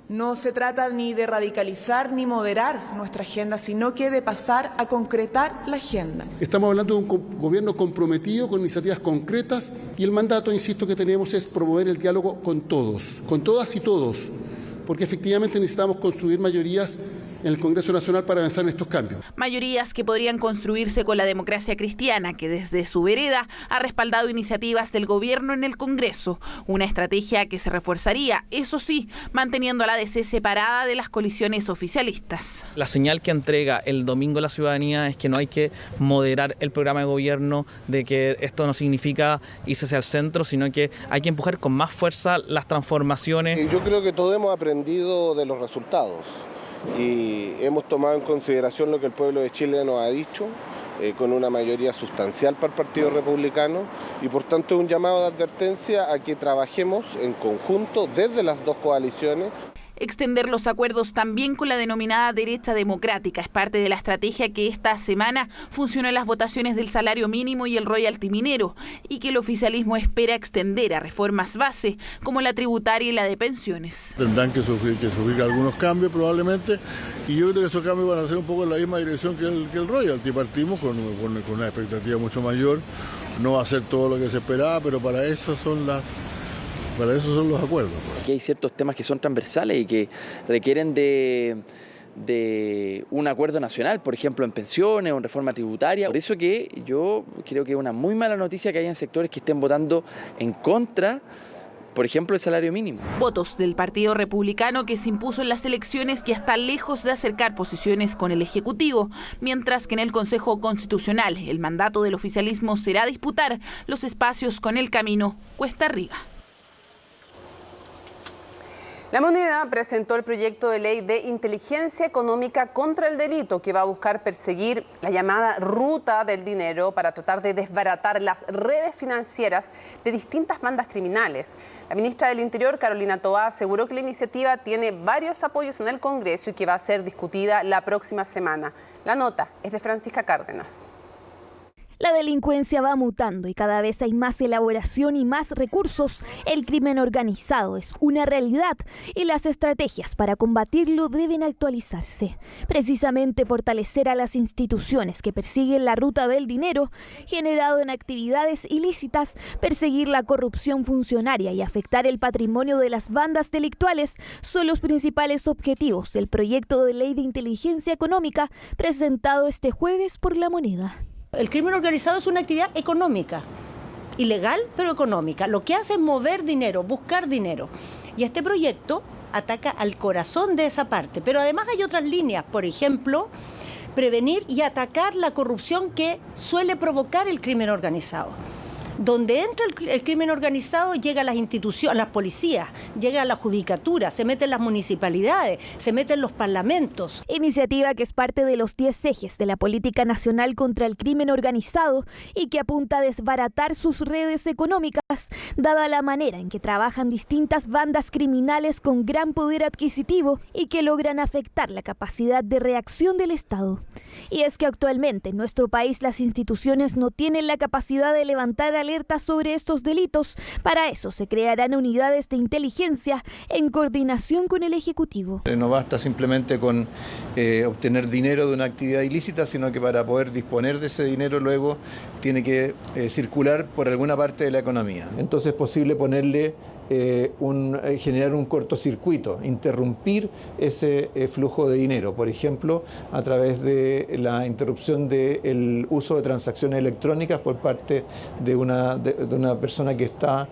No se trata ni de radicalizar ni moderar nuestra agenda, sino que de pasar a concretar la agenda. Estamos hablando de un gobierno comprometido con iniciativas concretas y el mandato, insisto, que tenemos es promover el diálogo con todos, con todas y todos, porque efectivamente necesitamos construir mayorías en el Congreso Nacional para avanzar en estos cambios. Mayorías que podrían construirse con la democracia cristiana, que desde su vereda ha respaldado iniciativas del gobierno en el Congreso. Una estrategia que se reforzaría, eso sí, manteniendo a la DC separada de las coaliciones oficialistas. La señal que entrega el domingo a la ciudadanía es que no hay que moderar el programa de gobierno, de que esto no significa irse hacia el centro, sino que hay que empujar con más fuerza las transformaciones. Yo creo que todos hemos aprendido de los resultados y hemos tomado en consideración lo que el pueblo de Chile nos ha dicho, con una mayoría sustancial para el Partido Republicano, y por tanto un llamado de advertencia a que trabajemos en conjunto desde las dos coaliciones. Extender los acuerdos también con la denominada derecha democrática es parte de la estrategia que esta semana funcionó en las votaciones del salario mínimo y el royalty minero, y que el oficialismo espera extender a reformas base como la tributaria y la de pensiones. Tendrán que sufrir algunos cambios probablemente, y yo creo que esos cambios van a ser un poco en la misma dirección que el royalty. Partimos con una expectativa mucho mayor, no va a ser todo lo que se esperaba, pero para eso son los acuerdos. Aquí hay ciertos temas que son transversales y que requieren de un acuerdo nacional, por ejemplo en pensiones o en reforma tributaria. Por eso que yo creo que es una muy mala noticia que hayan sectores que estén votando en contra, por ejemplo, el salario mínimo. Votos del Partido Republicano, que se impuso en las elecciones y está lejos de acercar posiciones con el Ejecutivo, mientras que en el Consejo Constitucional el mandato del oficialismo será disputar los espacios con el camino cuesta arriba. La Moneda presentó el proyecto de ley de inteligencia económica contra el delito, que va a buscar perseguir la llamada ruta del dinero para tratar de desbaratar las redes financieras de distintas bandas criminales. La ministra del Interior, Carolina Toá, aseguró que la iniciativa tiene varios apoyos en el Congreso y que va a ser discutida la próxima semana. La nota es de Francisca Cárdenas. La delincuencia va mutando y cada vez hay más elaboración y más recursos. El crimen organizado es una realidad y las estrategias para combatirlo deben actualizarse. Precisamente fortalecer a las instituciones que persiguen la ruta del dinero generado en actividades ilícitas, perseguir la corrupción funcionaria y afectar el patrimonio de las bandas delictuales son los principales objetivos del proyecto de ley de inteligencia económica presentado este jueves por La Moneda. El crimen organizado es una actividad económica, ilegal pero económica. Lo que hace es mover dinero, buscar dinero. Y este proyecto ataca al corazón de esa parte. Pero además hay otras líneas, por ejemplo, prevenir y atacar la corrupción que suele provocar el crimen organizado. Donde entra el crimen organizado llega a las instituciones, a las policías, llega a la judicatura, se mete en las municipalidades, se mete en los parlamentos. Iniciativa que es parte de los 10 ejes de la política nacional contra el crimen organizado y que apunta a desbaratar sus redes económicas, dada la manera en que trabajan distintas bandas criminales con gran poder adquisitivo y que logran afectar la capacidad de reacción del Estado. Y es que actualmente en nuestro país las instituciones no tienen la capacidad de levantar alerta sobre estos delitos. Para eso se crearán unidades de inteligencia en coordinación con el Ejecutivo. No basta simplemente con obtener dinero de una actividad ilícita, sino que para poder disponer de ese dinero luego tiene que circular por alguna parte de la economía. Entonces es posible ponerle generar un cortocircuito, interrumpir ese flujo de dinero, por ejemplo, a través de la interrupción del uso de transacciones electrónicas por parte de una persona que está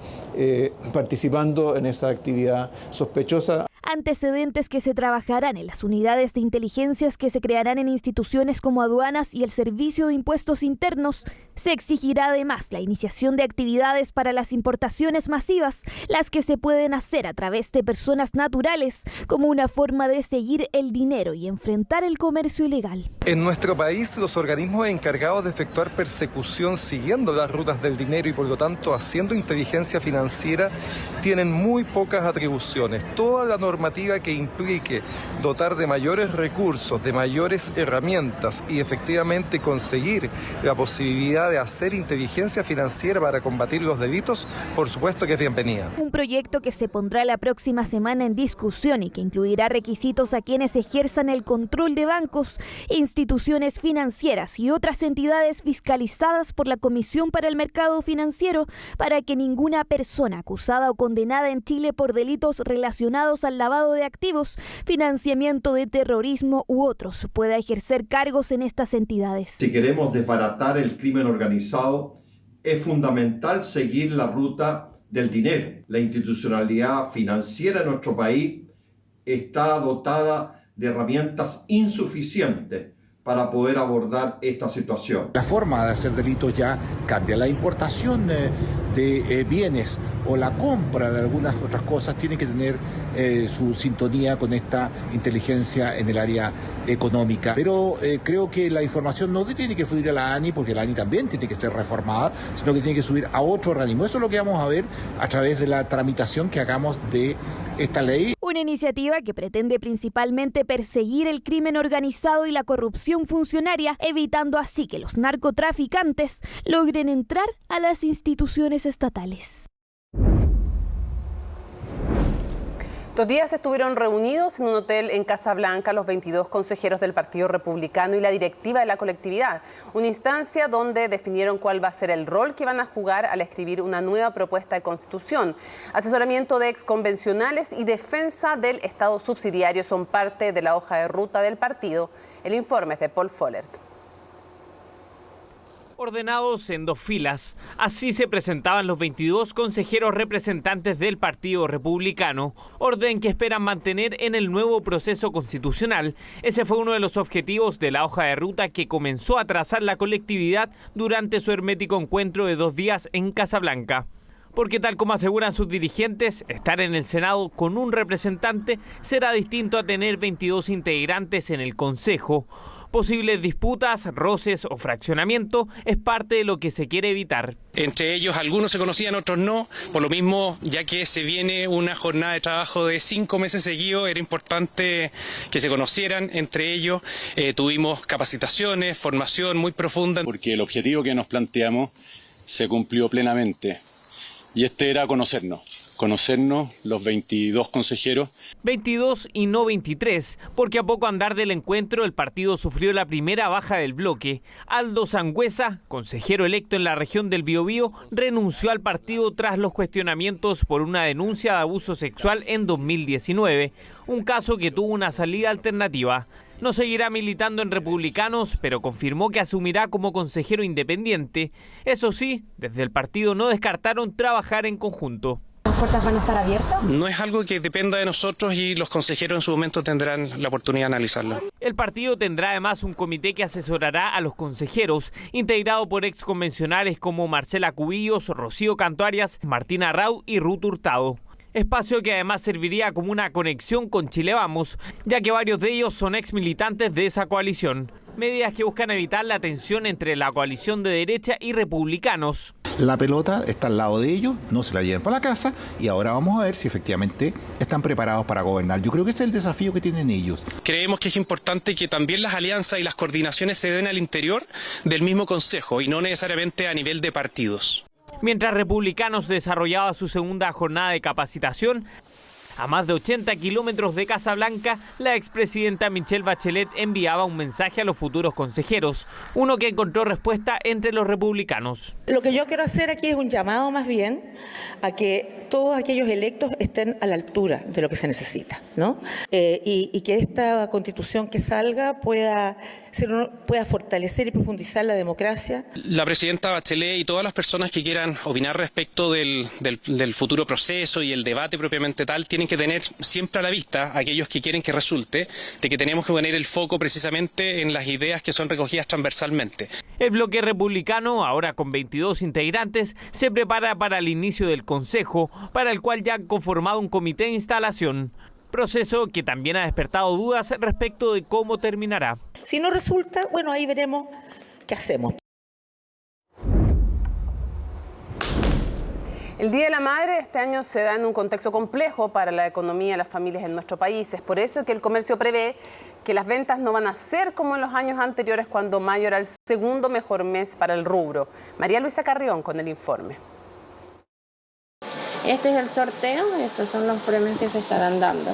participando en esa actividad sospechosa. Antecedentes que se trabajarán en las unidades de inteligencias que se crearán en instituciones como aduanas y el Servicio de Impuestos Internos. Se exigirá además la iniciación de actividades para las importaciones masivas, las que se pueden hacer a través de personas naturales, como una forma de seguir el dinero y enfrentar el comercio ilegal. En nuestro país, los organismos encargados de efectuar persecución siguiendo las rutas del dinero y por lo tanto haciendo inteligencia financiera tienen muy pocas atribuciones. Toda la normativa que implique dotar de mayores recursos, de mayores herramientas y efectivamente conseguir la posibilidad de hacer inteligencia financiera para combatir los delitos, por supuesto que es bienvenida. Un proyecto que se pondrá la próxima semana en discusión y que incluirá requisitos a quienes ejerzan el control de bancos, instituciones financieras y otras entidades fiscalizadas por la Comisión para el Mercado Financiero para que ninguna persona acusada o condenada en Chile por delitos relacionados al lavado de activos, financiamiento de terrorismo u otros pueda ejercer cargos en estas entidades. Si queremos desbaratar el crimen organizado, es fundamental seguir la ruta del dinero. La institucionalidad financiera en nuestro país está dotada de herramientas insuficientes para poder abordar esta situación. La forma de hacer delitos ya cambia. La importación de bienes o la compra de algunas otras cosas tiene que tener su sintonía con esta inteligencia en el área económica. Pero creo que la información no tiene que fluir a la ANI, porque la ANI también tiene que ser reformada, sino que tiene que subir a otro organismo. Eso es lo que vamos a ver a través de la tramitación que hagamos de esta ley. Una iniciativa que pretende principalmente perseguir el crimen organizado y la corrupción funcionaria, evitando así que los narcotraficantes logren entrar a las instituciones estatales. 2 días estuvieron reunidos en un hotel en Casablanca los 22 consejeros del Partido Republicano y la directiva de la colectividad, una instancia donde definieron cuál va a ser el rol que van a jugar al escribir una nueva propuesta de constitución. Asesoramiento de exconvencionales y defensa del Estado subsidiario son parte de la hoja de ruta del partido. El informe es de Paul Follert. Ordenados en 2 filas, así se presentaban los 22 consejeros representantes del Partido Republicano, orden que esperan mantener en el nuevo proceso constitucional. Ese fue uno de los objetivos de la hoja de ruta que comenzó a trazar la colectividad durante su hermético encuentro de 2 días en Casablanca. Porque tal como aseguran sus dirigentes, estar en el Senado con un representante será distinto a tener 22 integrantes en el Consejo. Posibles disputas, roces o fraccionamiento es parte de lo que se quiere evitar. Entre ellos algunos se conocían, otros no. Por lo mismo, ya que se viene una jornada de trabajo de 5 meses seguidos, era importante que se conocieran entre ellos. Tuvimos capacitaciones, formación muy profunda. Porque el objetivo que nos planteamos se cumplió plenamente. Y este era conocernos los 22 consejeros. 22 y no 23, porque a poco andar del encuentro el partido sufrió la primera baja del bloque. Aldo Sangüesa, consejero electo en la región del Biobío, renunció al partido tras los cuestionamientos por una denuncia de abuso sexual en 2019, un caso que tuvo una salida alternativa. No seguirá militando en Republicanos, pero confirmó que asumirá como consejero independiente. Eso sí, desde el partido no descartaron trabajar en conjunto. ¿Las puertas van a estar abiertas? No es algo que dependa de nosotros y los consejeros en su momento tendrán la oportunidad de analizarlo. El partido tendrá además un comité que asesorará a los consejeros, integrado por exconvencionales como Marcela Cubillos, Rocío Cantoarias, Martina Raud y Ruth Hurtado. Espacio que además serviría como una conexión con Chile Vamos, ya que varios de ellos son ex militantes de esa coalición. Medidas que buscan evitar la tensión entre la coalición de derecha y republicanos. La pelota está al lado de ellos, no se la lleven para la casa y ahora vamos a ver si efectivamente están preparados para gobernar. Yo creo que ese es el desafío que tienen ellos. Creemos que es importante que también las alianzas y las coordinaciones se den al interior del mismo consejo y no necesariamente a nivel de partidos. Mientras Republicanos desarrollaba su segunda jornada de capacitación, a más de 80 kilómetros de Casablanca, la expresidenta Michelle Bachelet enviaba un mensaje a los futuros consejeros, uno que encontró respuesta entre los republicanos. Lo que yo quiero hacer aquí es un llamado más bien a que todos aquellos electos estén a la altura de lo que se necesita, ¿no? Y que esta constitución que salga pueda fortalecer y profundizar la democracia. La presidenta Bachelet y todas las personas que quieran opinar respecto del futuro proceso y el debate propiamente tal, tienen que tener siempre a la vista aquellos que quieren que resulte de que tenemos que poner el foco precisamente en las ideas que son recogidas transversalmente. El bloque republicano, ahora con 22 integrantes, se prepara para el inicio del Consejo, para el cual ya han conformado un comité de instalación. Proceso que también ha despertado dudas respecto de cómo terminará. Si no resulta, bueno, ahí veremos qué hacemos. El Día de la Madre este año se da en un contexto complejo para la economía de las familias en nuestro país. Es por eso que el comercio prevé que las ventas no van a ser como en los años anteriores, cuando mayo era el segundo mejor mes para el rubro. María Luisa Carrión con el informe. Este es el sorteo, estos son los premios que se estarán dando.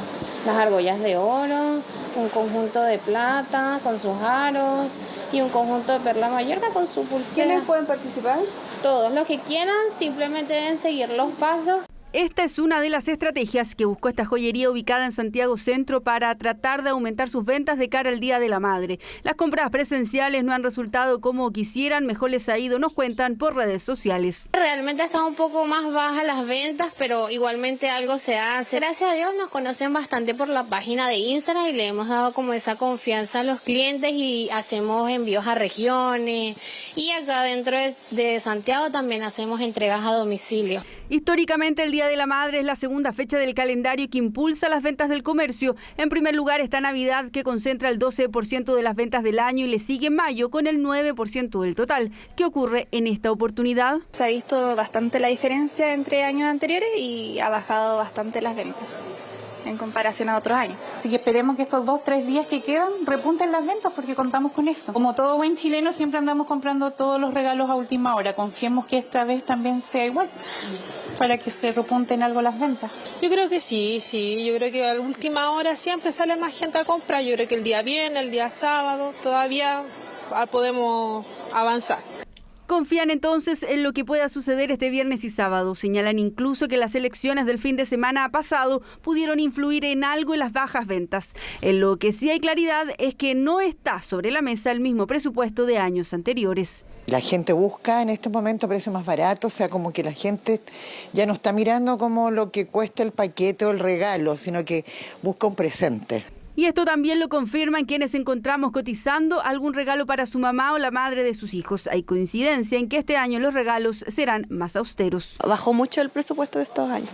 Las argollas de oro, un conjunto de plata con sus aros y un conjunto de perla mallorca con su pulsera. ¿Quiénes pueden participar? Todos los que quieran, simplemente deben seguir los pasos. Esta es una de las estrategias que buscó esta joyería ubicada en Santiago Centro para tratar de aumentar sus ventas de cara al Día de la Madre. Las compras presenciales no han resultado como quisieran, mejor les ha ido, nos cuentan por redes sociales. Realmente están un poco más bajas las ventas, pero igualmente algo se hace. Gracias a Dios nos conocen bastante por la página de Instagram y le hemos dado como esa confianza a los clientes y hacemos envíos a regiones. Y acá dentro de Santiago también hacemos entregas a domicilio. Históricamente, el Día de la Madre es la segunda fecha del calendario que impulsa las ventas del comercio. En primer lugar está Navidad, que concentra el 12% de las ventas del año, y le sigue mayo con el 9% del total. ¿Qué ocurre en esta oportunidad? Se ha visto bastante la diferencia entre años anteriores y ha bajado bastante las ventas en comparación a otros años. Así que esperemos que estos 2-3 días que quedan repunten las ventas, porque contamos con eso. Como todo buen chileno, siempre andamos comprando todos los regalos a última hora. Confiemos que esta vez también sea igual, para que se repunten algo las ventas. Yo creo que sí. Yo creo que a la última hora siempre sale más gente a comprar. Yo creo que el día viernes, el día sábado, todavía podemos avanzar. Confían entonces en lo que pueda suceder este viernes y sábado. Señalan incluso que las elecciones del fin de semana pasado pudieron influir en algo en las bajas ventas. En lo que sí hay claridad es que no está sobre la mesa el mismo presupuesto de años anteriores. La gente busca en este momento precios más baratos, o sea, como que la gente ya no está mirando como lo que cuesta el paquete o el regalo, sino que busca un presente. Y esto también lo confirman quienes encontramos cotizando algún regalo para su mamá o la madre de sus hijos. Hay coincidencia en que este año los regalos serán más austeros. Bajó mucho el presupuesto de estos años,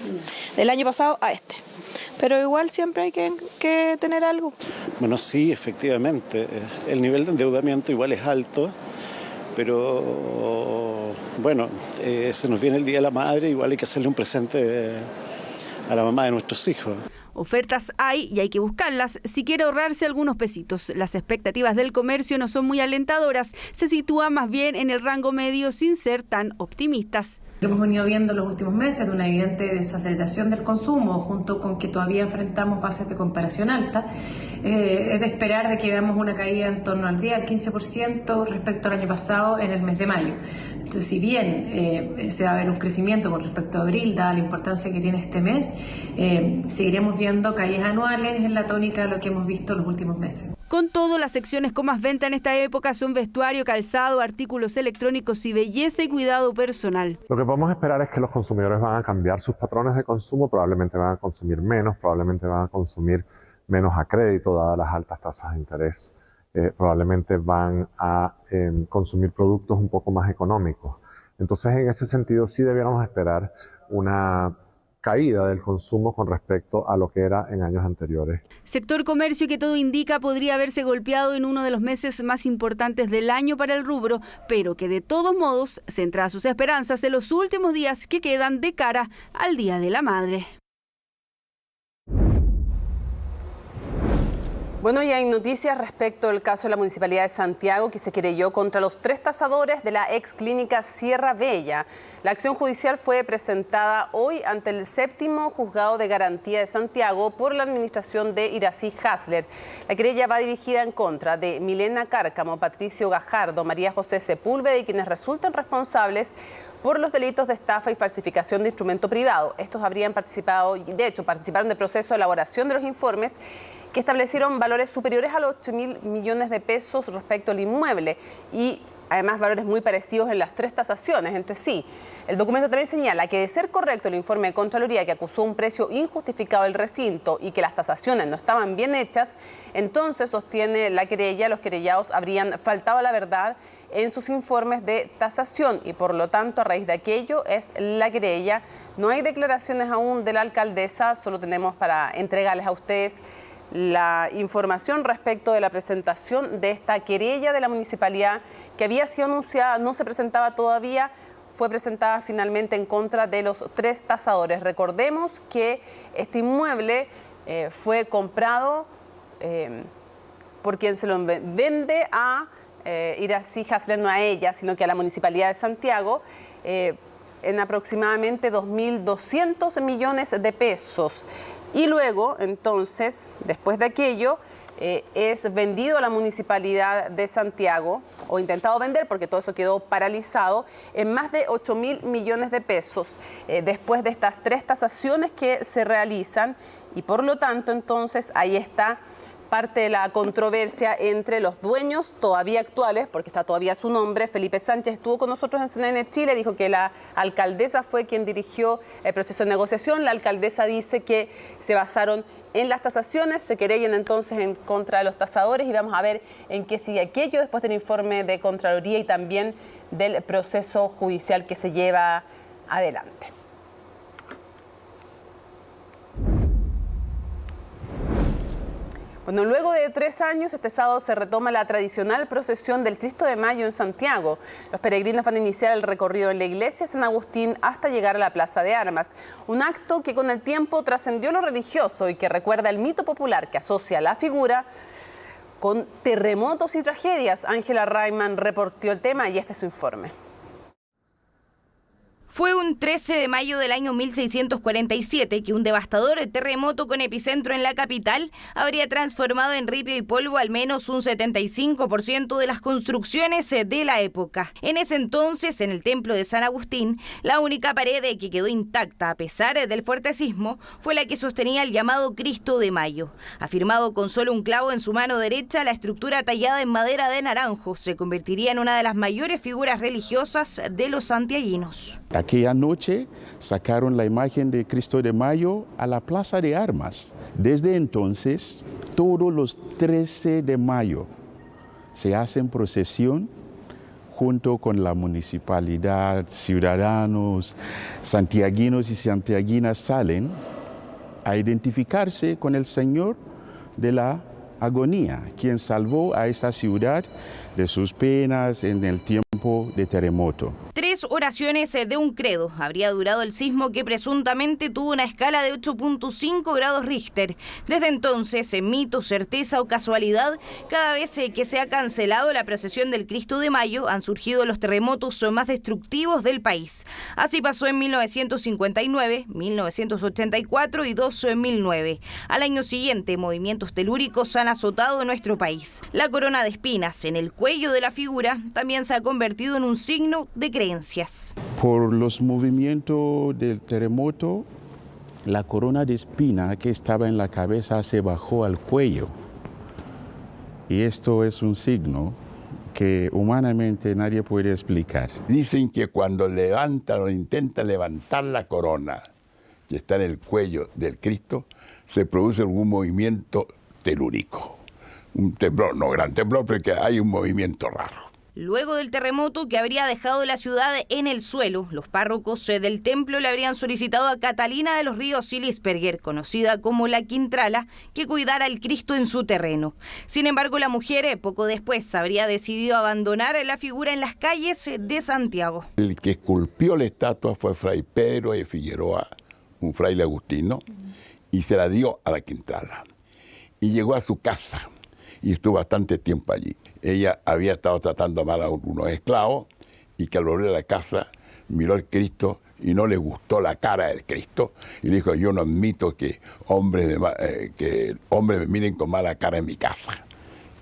del año pasado a este. Pero igual siempre hay que tener algo. Bueno, sí, efectivamente. El nivel de endeudamiento igual es alto, pero bueno, se nos viene el Día de la Madre, igual hay que hacerle un presente a la mamá de nuestros hijos. Ofertas hay y hay que buscarlas si quiere ahorrarse algunos pesitos. Las expectativas del comercio no son muy alentadoras, se sitúan más bien en el rango medio sin ser tan optimistas. Hemos venido viendo en los últimos meses de una evidente desaceleración del consumo, junto con que todavía enfrentamos bases de comparación alta. Es de esperar de que veamos una caída en torno al 10 al 15% respecto al año pasado en el mes de mayo. Entonces, si bien se va a ver un crecimiento con respecto a abril, dada la importancia que tiene este mes, seguiremos viendo caídas anuales en la tónica de lo que hemos visto en los últimos meses. Con todo, las secciones con más venta en esta época son vestuario, calzado, artículos electrónicos y belleza y cuidado personal. Lo que podemos esperar es que los consumidores van a cambiar sus patrones de consumo, probablemente van a consumir menos, probablemente van a consumir menos a crédito, dadas las altas tasas de interés. Probablemente van a consumir productos un poco más económicos. Entonces, en ese sentido, sí debiéramos esperar una caída del consumo con respecto a lo que era en años anteriores. Sector comercio que todo indica podría haberse golpeado en uno de los meses más importantes del año para el rubro, pero que de todos modos centra sus esperanzas en los últimos días que quedan de cara al Día de la Madre. Bueno, y hay noticias respecto al caso de la Municipalidad de Santiago que se querelló contra los 3 tasadores de la ex clínica Sierra Bella. La acción judicial fue presentada hoy ante el 7º Juzgado de Garantía de Santiago por la administración de Iracy Hasler. La querella va dirigida en contra de Milena Cárcamo, Patricio Gajardo, María José Sepúlveda y quienes resultan responsables por los delitos de estafa y falsificación de instrumento privado. Estos habrían participado, de hecho, participaron del proceso de elaboración de los informes que establecieron valores superiores a los 8.000 millones de pesos respecto al inmueble y además valores muy parecidos en las 3 tasaciones entre sí. El documento también señala que de ser correcto el informe de Contraloría que acusó un precio injustificado del recinto y que las tasaciones no estaban bien hechas, entonces sostiene la querella, los querellados habrían faltado a la verdad en sus informes de tasación y por lo tanto a raíz de aquello es la querella. No hay declaraciones aún de la alcaldesa, solo tenemos para entregarles a ustedes la información respecto de la presentación de esta querella de la municipalidad que había sido anunciada, no se presentaba todavía, fue presentada finalmente en contra de los 3 tasadores. Recordemos que este inmueble fue comprado por quien se lo vende a Iracy Hasler, no a ella, sino que a la Municipalidad de Santiago, en aproximadamente 2.200 millones de pesos. Y luego, entonces, después de aquello, es vendido a la Municipalidad de Santiago, o intentado vender porque todo eso quedó paralizado, en más de 8.000 millones de pesos, después de estas 3 tasaciones que se realizan. Y por lo tanto, entonces, ahí está parte de la controversia entre los dueños todavía actuales, porque está todavía su nombre. Felipe Sánchez estuvo con nosotros en CNN Chile, dijo que la alcaldesa fue quien dirigió el proceso de negociación. La alcaldesa dice que se basaron en las tasaciones, se querellan entonces en contra de los tasadores y vamos a ver en qué sigue aquello después del informe de Contraloría y también del proceso judicial que se lleva adelante. Bueno, luego de 3 años, este sábado se retoma la tradicional procesión del Cristo de Mayo en Santiago. Los peregrinos van a iniciar el recorrido en la iglesia de San Agustín hasta llegar a la Plaza de Armas. Un acto que con el tiempo trascendió lo religioso y que recuerda el mito popular que asocia la figura con terremotos y tragedias. Ángela Rayman reportó el tema y este es su informe. Fue un 13 de mayo del año 1647 que un devastador terremoto con epicentro en la capital habría transformado en ripio y polvo al menos un 75% de las construcciones de la época. En ese entonces, en el templo de San Agustín, la única pared que quedó intacta a pesar del fuerte sismo fue la que sostenía el llamado Cristo de Mayo. Afirmado con solo un clavo en su mano derecha, la estructura tallada en madera de naranjo se convertiría en una de las mayores figuras religiosas de los santiaguinos. Aquella noche sacaron la imagen de Cristo de Mayo a la Plaza de Armas. Desde entonces, todos los 13 de mayo se hacen procesión junto con la municipalidad, ciudadanos, santiaguinos y santiaguinas salen a identificarse con el Señor de la agonía, quien salvó a esta ciudad de sus penas en el tiempo de terremoto. 3 oraciones de un credo habría durado el sismo que presuntamente tuvo una escala de 8.5 grados Richter. Desde entonces, en mito, certeza o casualidad, cada vez que se ha cancelado la procesión del Cristo de Mayo, han surgido los terremotos más destructivos del país. Así pasó en 1959, 1984 y 2009. Al año siguiente, movimientos telúricos han azotado nuestro país. La corona de espinas en el cuello de la figura también se ha convertido en un signo de creencias. Por los movimientos del terremoto, la corona de espina que estaba en la cabeza se bajó al cuello. Y esto es un signo que humanamente nadie puede explicar. Dicen que cuando levantan o intentan levantar la corona que está en el cuello del Cristo, se produce algún movimiento telúrico. Un temblor, no gran temblor, porque hay un movimiento raro. Luego del terremoto que habría dejado la ciudad en el suelo, los párrocos del templo le habrían solicitado a Catalina de los Ríos Silisperger, conocida como la Quintrala, que cuidara al Cristo en su terreno. Sin embargo, la mujer poco después habría decidido abandonar la figura en las calles de Santiago. El que esculpió la estatua fue Fray Pedro de Figueroa, un fraile agustino, y se la dio a la Quintrala. y llegó a su casa y estuvo bastante tiempo allí. Ella había estado tratando mal a unos esclavos y que al volver a la casa miró al Cristo y no le gustó la cara del Cristo y dijo: yo no admito que hombres me miren con mala cara en mi casa.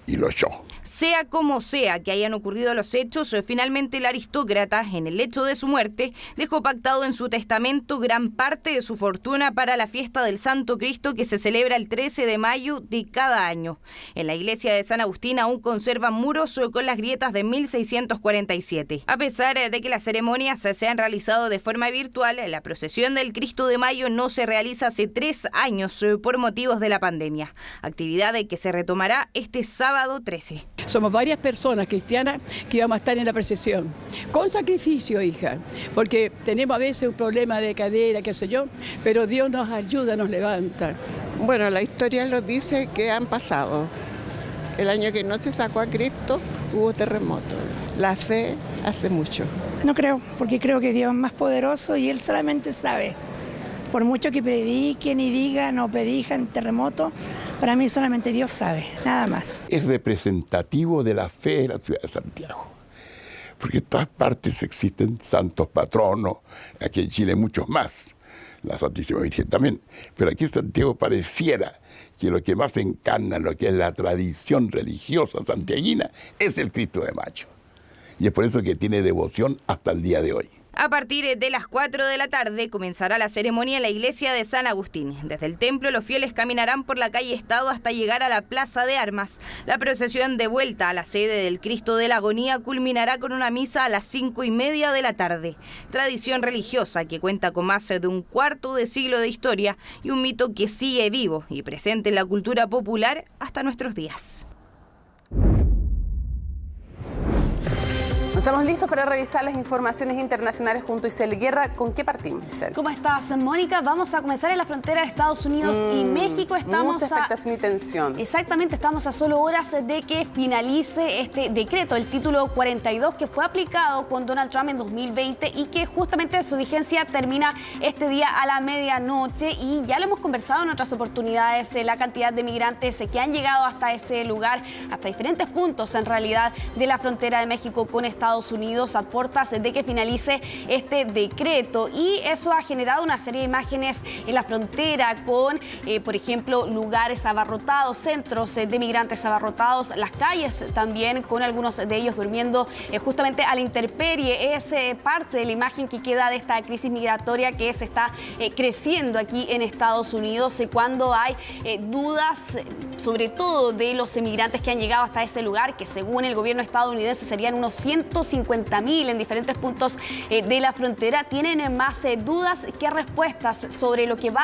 Y lo echó. Sea como sea que hayan ocurrido los hechos, finalmente el aristócrata, en el hecho de su muerte, dejó pactado en su testamento gran parte de su fortuna para la fiesta del Santo Cristo que se celebra el 13 de mayo de cada año. En la iglesia de San Agustín aún conservan muros con las grietas de 1647. A pesar de que las ceremonias se han realizado de forma virtual, la procesión del Cristo de Mayo no se realiza hace 3 años por motivos de la pandemia. Actividad que se retomará este sábado 13. Somos varias personas cristianas que vamos a estar en la procesión. Con sacrificio, hija, porque tenemos a veces un problema de cadera, qué sé yo, pero Dios nos ayuda, nos levanta. Bueno, la historia nos dice que han pasado. El año que no se sacó a Cristo hubo terremoto. La fe hace mucho. No creo, porque creo que Dios es más poderoso y Él solamente sabe. Por mucho que prediquen y digan o predijan terremoto, para mí solamente Dios sabe, nada más. Es representativo de la fe de la ciudad de Santiago, porque en todas partes existen santos patronos, aquí en Chile muchos más, la Santísima Virgen también, pero aquí en Santiago pareciera que lo que más encarna lo que es la tradición religiosa santiaguina es el Cristo de Mayo, y es por eso que tiene devoción hasta el día de hoy. A partir de las 4 de la tarde comenzará la ceremonia en la iglesia de San Agustín. Desde el templo los fieles caminarán por la calle Estado hasta llegar a la Plaza de Armas. La procesión de vuelta a la sede del Cristo de la Agonía culminará con una misa a las 5:30 de la tarde. Tradición religiosa que cuenta con más de un cuarto de siglo de historia y un mito que sigue vivo y presente en la cultura popular hasta nuestros días. Estamos listos para revisar las informaciones internacionales junto a Isel Guerra. ¿Con qué partimos, Isel? ¿Cómo estás, Mónica? Vamos a comenzar en la frontera de Estados Unidos y México. Mucha expectación y tensión. Exactamente, estamos a solo horas de que finalice este decreto, el título 42, que fue aplicado con Donald Trump en 2020 y que justamente su vigencia termina este día a la medianoche. Y ya lo hemos conversado en otras oportunidades, la cantidad de migrantes que han llegado hasta ese lugar, hasta diferentes puntos en realidad de la frontera de México con Estados Unidos a puertas de que finalice este decreto, y eso ha generado una serie de imágenes en la frontera con, por ejemplo, lugares abarrotados, centros de migrantes abarrotados, las calles también con algunos de ellos durmiendo justamente a la intemperie. Es parte de la imagen que queda de esta crisis migratoria que se está creciendo aquí en Estados Unidos cuando hay dudas sobre todo de los emigrantes que han llegado hasta ese lugar, que según el gobierno estadounidense serían unos 150.000 en diferentes puntos de la frontera. Tienen más dudas que respuestas sobre lo que les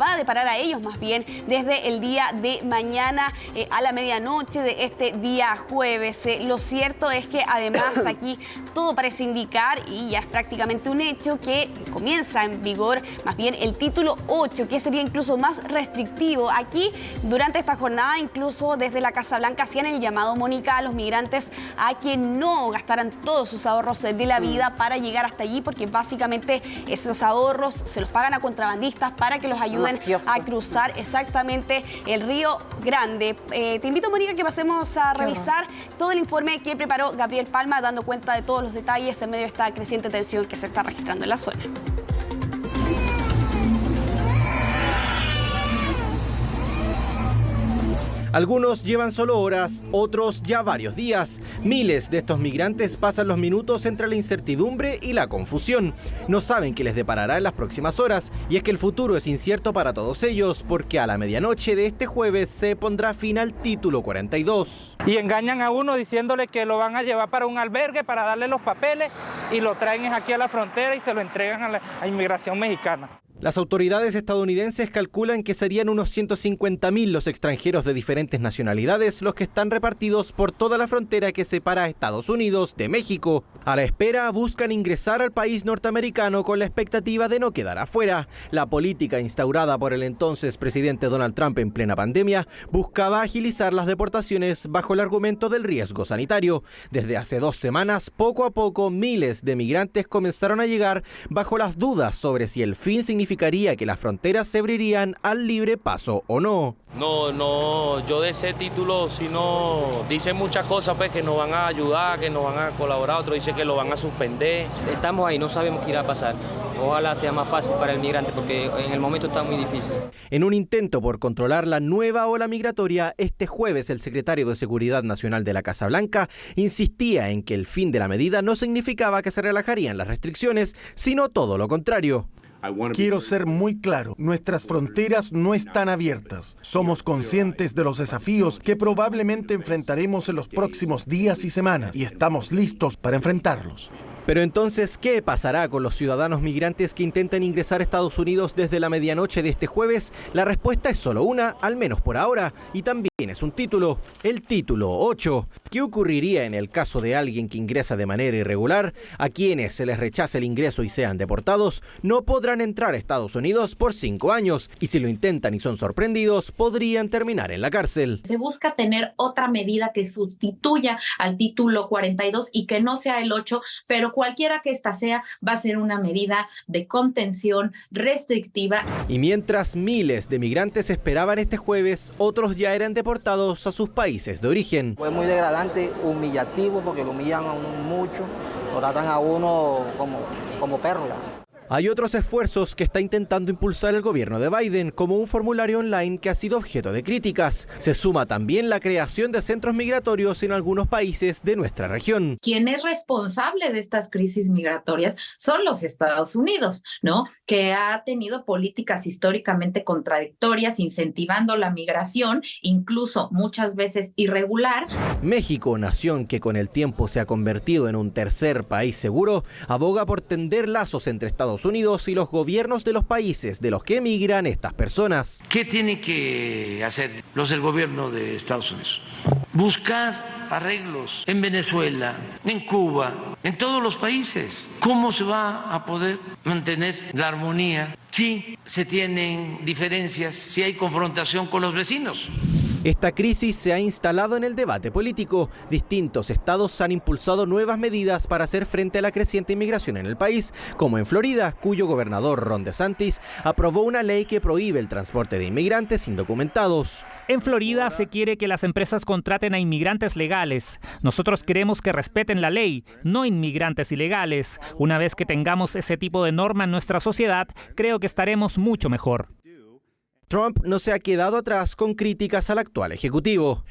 va a deparar a ellos más bien desde el día de mañana a la medianoche de este día jueves. Lo cierto es que además aquí todo parece indicar, y ya es prácticamente un hecho, que comienza en vigor más bien el título 8, que sería incluso más restrictivo. Aquí durante esta jornada, incluso desde la Casa Blanca hacían el llamado, Mónica, a los migrantes a que no gastaran todos sus ahorros de la vida para llegar hasta allí, porque básicamente esos ahorros se los pagan a contrabandistas para que los ayuden a cruzar exactamente el Río Grande. Te invito, Mónica, que pasemos a revisar todo el informe que preparó Gabriel Palma, dando cuenta de todos los detalles en medio de esta creciente tensión que se está registrando en la zona. Algunos llevan solo horas, otros ya varios días. Miles de estos migrantes pasan los minutos entre la incertidumbre y la confusión. No saben qué les deparará en las próximas horas, y es que el futuro es incierto para todos ellos, porque a la medianoche de este jueves se pondrá fin al título 42. Y engañan a uno diciéndole que lo van a llevar para un albergue para darle los papeles, y lo traen aquí a la frontera y se lo entregan a la inmigración mexicana. Las autoridades estadounidenses calculan que serían unos 150.000 los extranjeros de diferentes nacionalidades los que están repartidos por toda la frontera que separa a Estados Unidos de México. A la espera, buscan ingresar al país norteamericano con la expectativa de no quedar afuera. La política instaurada por el entonces presidente Donald Trump en plena pandemia buscaba agilizar las deportaciones bajo el argumento del riesgo sanitario. Desde hace 2 semanas, poco a poco, miles de migrantes comenzaron a llegar bajo las dudas sobre si el fin significaba significaría que las fronteras se abrirían al libre paso o no. No, yo de ese título, si no, dicen muchas cosas pues que nos van a ayudar, que nos van a colaborar, otros dicen que lo van a suspender. Estamos ahí, no sabemos qué irá a pasar. Ojalá sea más fácil para el migrante porque en el momento está muy difícil. En un intento por controlar la nueva ola migratoria, este jueves el secretario de Seguridad Nacional de la Casa Blanca insistía en que el fin de la medida no significaba que se relajarían las restricciones, sino todo lo contrario. Quiero ser muy claro, nuestras fronteras no están abiertas. Somos conscientes de los desafíos que probablemente enfrentaremos en los próximos días y semanas y estamos listos para enfrentarlos. Pero entonces, ¿qué pasará con los ciudadanos migrantes que intenten ingresar a Estados Unidos desde la medianoche de este jueves? La respuesta es solo una, al menos por ahora, y también es un título, el título 8. ¿Qué ocurriría en el caso de alguien que ingresa de manera irregular? A quienes se les rechace el ingreso y sean deportados, no podrán entrar a Estados Unidos por 5 años, y si lo intentan y son sorprendidos, podrían terminar en la cárcel. Se busca tener otra medida que sustituya al título 42 y que no sea el 8, pero cualquiera que esta sea, va a ser una medida de contención restrictiva. Y mientras miles de migrantes esperaban este jueves, otros ya eran deportados a sus países de origen. Fue muy degradante, humillativo, porque lo humillan a uno mucho, lo tratan a uno como perro ya. Hay otros esfuerzos que está intentando impulsar el gobierno de Biden, como un formulario online que ha sido objeto de críticas. Se suma también la creación de centros migratorios en algunos países de nuestra región. Quien es responsable de estas crisis migratorias son los Estados Unidos, ¿no? Que ha tenido políticas históricamente contradictorias, incentivando la migración, incluso muchas veces irregular. México, nación que con el tiempo se ha convertido en un tercer país seguro, aboga por tender lazos entre Estados Unidos y los gobiernos de los países de los que emigran estas personas. ¿Qué tienen que hacer los del gobierno de Estados Unidos? Buscar arreglos en Venezuela, en Cuba, en todos los países. ¿Cómo se va a poder mantener la armonía si se tienen diferencias, si hay confrontación con los vecinos? Esta crisis se ha instalado en el debate político. Distintos estados han impulsado nuevas medidas para hacer frente a la creciente inmigración en el país, como en Florida, cuyo gobernador Ron DeSantis aprobó una ley que prohíbe el transporte de inmigrantes indocumentados. En Florida se quiere que las empresas contraten a inmigrantes legales. Nosotros queremos que respeten la ley, no inmigrantes ilegales. Una vez que tengamos ese tipo de norma en nuestra sociedad, creo que estaremos mucho mejor. Trump no se ha quedado atrás con críticas al actual ejecutivo.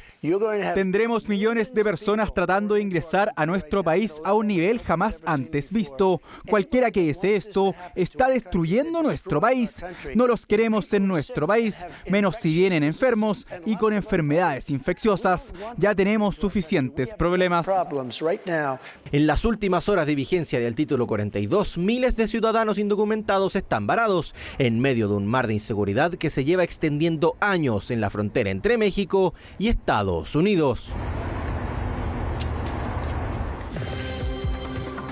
Tendremos millones de personas tratando de ingresar a nuestro país a un nivel jamás antes visto. Cualquiera que desee esto está destruyendo nuestro país. No los queremos en nuestro país, menos si vienen enfermos y con enfermedades infecciosas. Ya tenemos suficientes problemas. En las últimas horas de vigencia del título 42, miles de ciudadanos indocumentados están varados en medio de un mar de inseguridad que se lleva extendiendo años en la frontera entre México y Estados Unidos.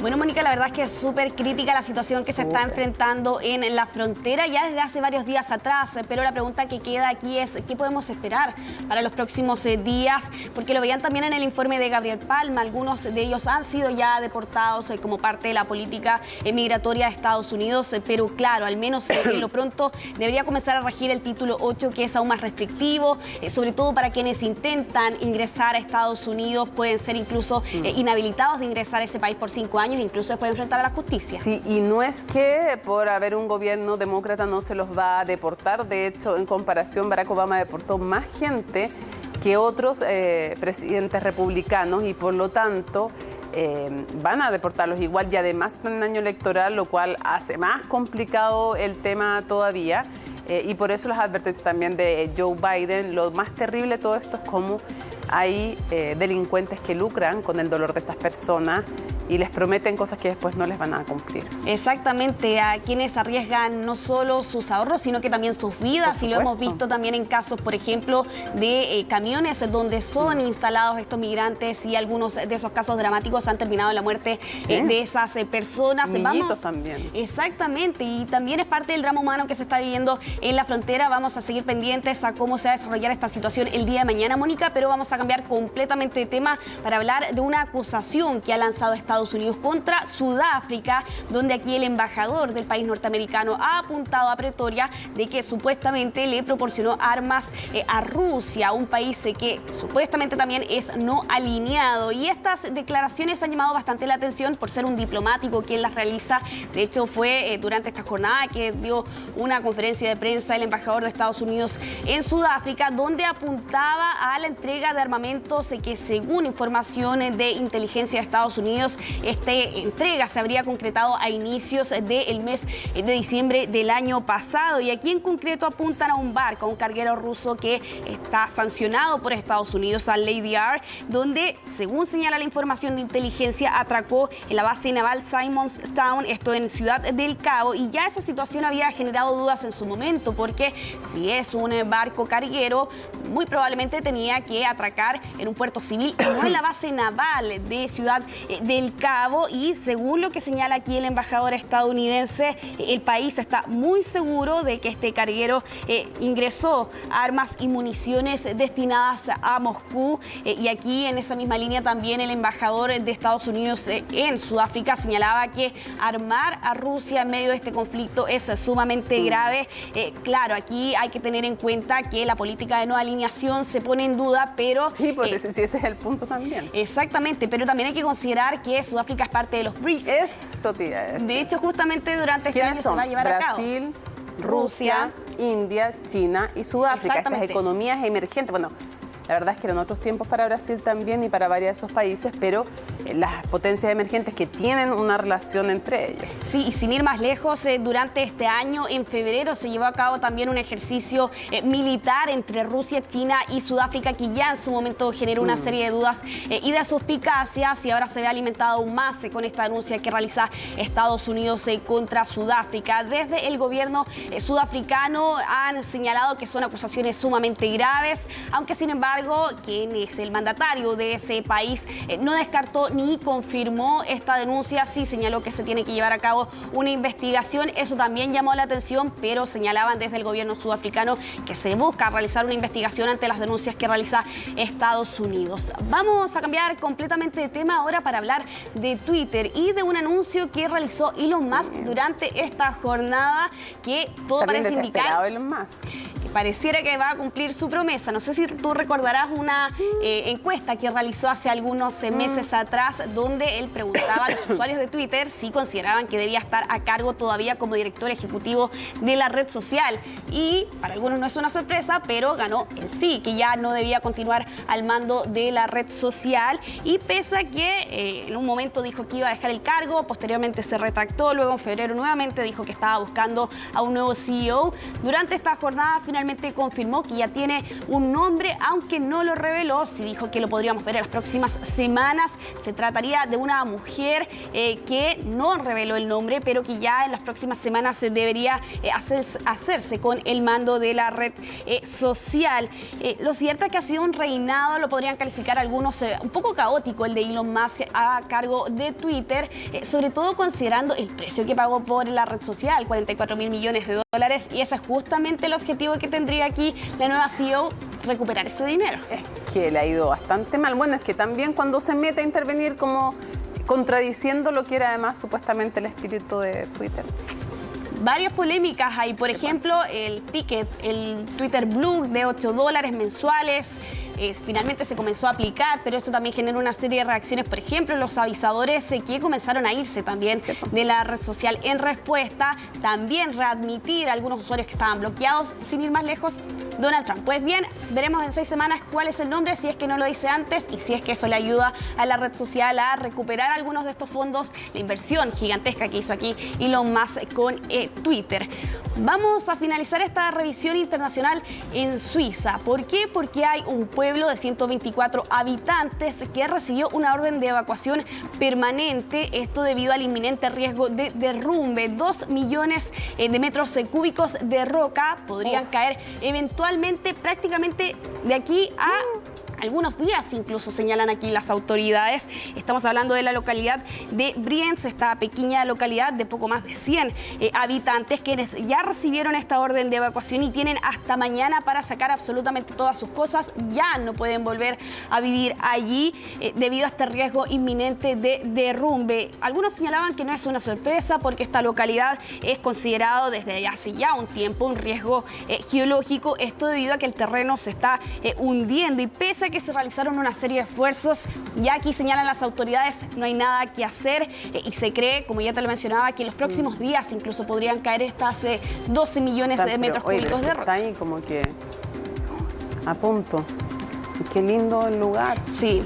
Bueno, Mónica, la verdad es que es súper crítica la situación que se está enfrentando en la frontera ya desde hace varios días atrás, pero la pregunta que queda aquí es ¿qué podemos esperar para los próximos días? Porque lo veían también en el informe de Gabriel Palma, algunos de ellos han sido ya deportados como parte de la política migratoria de Estados Unidos, pero claro, al menos en lo pronto debería comenzar a regir el título 8, que es aún más restrictivo, sobre todo para quienes intentan ingresar a Estados Unidos, pueden ser incluso inhabilitados de ingresar a ese país por 5 años. Incluso se puede enfrentar a la justicia. Sí, y no es que por haber un gobierno demócrata no se los va a deportar. De hecho, en comparación, Barack Obama deportó más gente que otros presidentes republicanos y por lo tanto van a deportarlos igual y además en un año electoral, lo cual hace más complicado el tema todavía. Y por eso las advertencias también de Joe Biden. Lo más terrible de todo esto es cómo hay delincuentes que lucran con el dolor de estas personas y les prometen cosas que después no les van a cumplir. Exactamente, a quienes arriesgan no solo sus ahorros, sino que también sus vidas, y lo hemos visto también en casos, por ejemplo, de camiones donde son instalados estos migrantes y algunos de esos casos dramáticos han terminado en la muerte de esas personas. Niñitos también. Exactamente, y también es parte del drama humano que se está viviendo en la frontera. Vamos a seguir pendientes a cómo se va a desarrollar esta situación el día de mañana, Mónica, pero vamos a cambiar completamente de tema para hablar de una acusación que ha lanzado Estados Estados Unidos contra Sudáfrica, donde aquí el embajador del país norteamericano ha apuntado a Pretoria de que supuestamente le proporcionó armas a Rusia, un país que supuestamente también es no alineado. Y estas declaraciones han llamado bastante la atención por ser un diplomático quien las realiza. De hecho, fue durante esta jornada que dio una conferencia de prensa el embajador de Estados Unidos en Sudáfrica, donde apuntaba a la entrega de armamentos que, según información de inteligencia de Estados Unidos, esta entrega se habría concretado a inicios del mes de diciembre del año pasado. Y aquí en concreto apuntan a un barco, a un carguero ruso que está sancionado por Estados Unidos, al Lady R, donde, según señala la información de inteligencia, atracó en la base naval Simonstown, esto en Ciudad del Cabo, y ya esa situación había generado dudas en su momento, porque si es un barco carguero, muy probablemente tenía que atracar en un puerto civil, no en la base naval de Ciudad del Cabo. Y según lo que señala aquí el embajador estadounidense, el país está muy seguro de que este carguero ingresó armas y municiones destinadas a Moscú. Y aquí en esa misma línea también el embajador de Estados Unidos en Sudáfrica señalaba que armar a Rusia en medio de este conflicto es sumamente grave. Claro, aquí hay que tener en cuenta que la política de no alineación se pone en duda, pero... Sí, pues ese es el punto también. Exactamente, pero también hay que considerar que Sudáfrica es parte de los BRICS. Eso te iba a decir. De hecho, justamente durante este año se va a llevar a cabo. Brasil, Rusia, India, China y Sudáfrica, estas economías emergentes. Bueno, la verdad es que eran otros tiempos para Brasil también y para varios de esos países, pero las potencias emergentes que tienen una relación entre ellos. Sí, y sin ir más lejos, durante este año, en febrero, se llevó a cabo también un ejercicio militar entre Rusia, China y Sudáfrica, que ya en su momento generó una serie de dudas y de suspicacias, y ahora se ve alimentado aún más con esta denuncia que realiza Estados Unidos contra Sudáfrica. Desde el gobierno sudafricano han señalado que son acusaciones sumamente graves, aunque sin embargo quien es el mandatario de ese país no descartó ni confirmó esta denuncia. Sí señaló que se tiene que llevar a cabo una investigación. Eso también llamó la atención, pero señalaban desde el gobierno sudafricano que se busca realizar una investigación ante las denuncias que realiza Estados Unidos. Vamos a cambiar completamente de tema ahora para hablar de Twitter y de un anuncio que realizó Elon Musk durante esta jornada, que todo parece indicar Elon Musk. Pareciera que va a cumplir su promesa. No sé si tú recordarás una encuesta que realizó hace algunos meses atrás, donde él preguntaba a los usuarios de Twitter si consideraban que debía estar a cargo todavía como director ejecutivo de la red social. Y para algunos no es una sorpresa, pero ganó el sí, que ya no debía continuar al mando de la red social. Y pese a que en un momento dijo que iba a dejar el cargo, posteriormente se retractó, luego en febrero nuevamente dijo que estaba buscando a un nuevo CEO. Durante esta jornada finalmente confirmó que ya tiene un nombre, aunque no lo reveló. Sí dijo que lo podríamos ver en las próximas semanas. Se trataría de una mujer que no reveló el nombre, pero que ya en las próximas semanas debería hacerse con el mando de la red social. Lo cierto es que ha sido un reinado, lo podrían calificar algunos un poco caótico, el de Elon Musk a cargo de Twitter, sobre todo considerando el precio que pagó por la red social, 44.000 millones de dólares, y ese es justamente el objetivo que tendría aquí la nueva CEO, recuperar ese dinero. Es que le ha ido bastante mal. Bueno, es que también cuando se mete a intervenir como contradiciendo lo que era además supuestamente el espíritu de Twitter. Varias polémicas hay, por ejemplo, el ticket, el Twitter Blue de $8 mensuales. Finalmente se comenzó a aplicar, pero eso también generó una serie de reacciones. Por ejemplo, los avisadores que comenzaron a irse también de la red social en respuesta. También readmitir a algunos usuarios que estaban bloqueados. Sin ir más lejos, Donald Trump. Pues bien, veremos en 6 semanas cuál es el nombre, si es que no lo dice antes y si es que eso le ayuda a la red social a recuperar algunos de estos fondos, la inversión gigantesca que hizo aquí Elon Musk con Twitter. Vamos a finalizar esta revisión internacional en Suiza. ¿Por qué? Porque hay un pueblo de 124 habitantes que recibió una orden de evacuación permanente, esto debido al inminente riesgo de derrumbe. 2 millones de metros cúbicos de roca podrían caer eventualmente prácticamente de aquí a algunos días, incluso señalan aquí las autoridades. Estamos hablando de la localidad de Brienz, esta pequeña localidad de poco más de 100 habitantes, quienes ya recibieron esta orden de evacuación y tienen hasta mañana para sacar absolutamente todas sus cosas. Ya no pueden volver a vivir allí debido a este riesgo inminente de derrumbe. Algunos señalaban que no es una sorpresa porque esta localidad es considerado desde hace ya un tiempo un riesgo geológico, esto debido a que el terreno se está hundiendo, y pese a que se realizaron una serie de esfuerzos, ya aquí señalan las autoridades, no hay nada que hacer y se cree, como ya te lo mencionaba, que en los próximos días incluso podrían caer estas 12 millones de metros cúbicos de roca. Está ahí como que a punto. Qué lindo el lugar. Sí.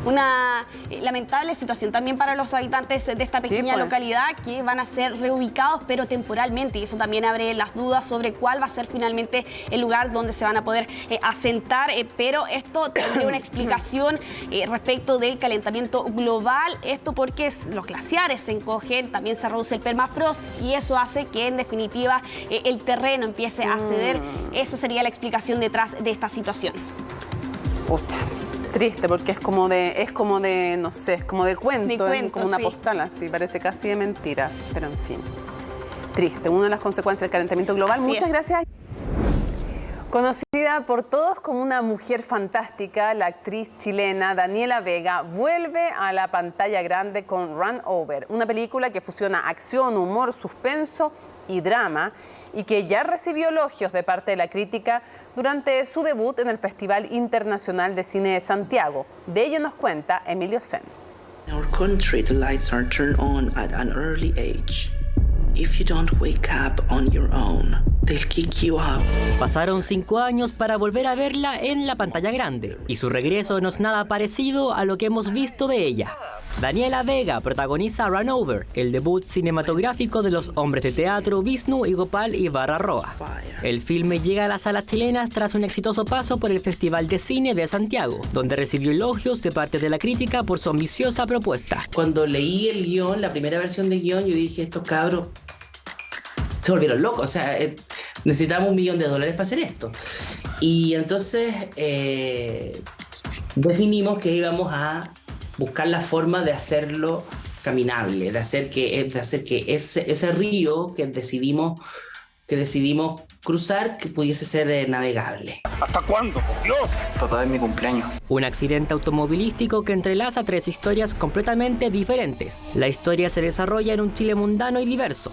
Una lamentable situación también para los habitantes de esta pequeña localidad, que van a ser reubicados pero temporalmente, y eso también abre las dudas sobre cuál va a ser finalmente el lugar donde se van a poder asentar, pero esto tendría una explicación respecto del calentamiento global, esto porque los glaciares se encogen, también se reduce el permafrost y eso hace que en definitiva el terreno empiece a ceder. Esa sería la explicación detrás de esta situación. Pucha. Triste, porque es como de, no sé, es como de cuento, es como una postal así, parece casi de mentira, pero en fin. Triste, una de las consecuencias del calentamiento global. Muchas gracias. Conocida por todos como una mujer fantástica, la actriz chilena Daniela Vega vuelve a la pantalla grande con Run Over, una película que fusiona acción, humor, suspenso y drama, y que ya recibió elogios de parte de la crítica durante su debut en el Festival Internacional de Cine de Santiago. De ello nos cuenta Emilio Sen. In our country, the lights are turned on at an early age. If you don't wake up on your own, they'll kick you out. Pasaron 5 años para volver a verla en la pantalla grande, y su regreso no es nada parecido a lo que hemos visto de ella. Daniela Vega protagoniza Run Over, el debut cinematográfico de los hombres de teatro Vishnu y Gopal Ibarra Roa. El filme llega a las salas chilenas tras un exitoso paso por el Festival de Cine de Santiago, donde recibió elogios de parte de la crítica por su ambiciosa propuesta. Cuando leí el guión, la primera versión del guión, yo dije, estos cabros se volvieron locos, o sea, necesitamos $1 millón para hacer esto. Y entonces definimos que íbamos a buscar la forma de hacerlo caminable, de hacer que ese río que decidimos cruzar, que pudiese ser navegable. ¿Hasta cuándo, por Dios? Papá, es mi cumpleaños. Un accidente automovilístico que entrelaza 3 historias completamente diferentes. La historia se desarrolla en un Chile mundano y diverso,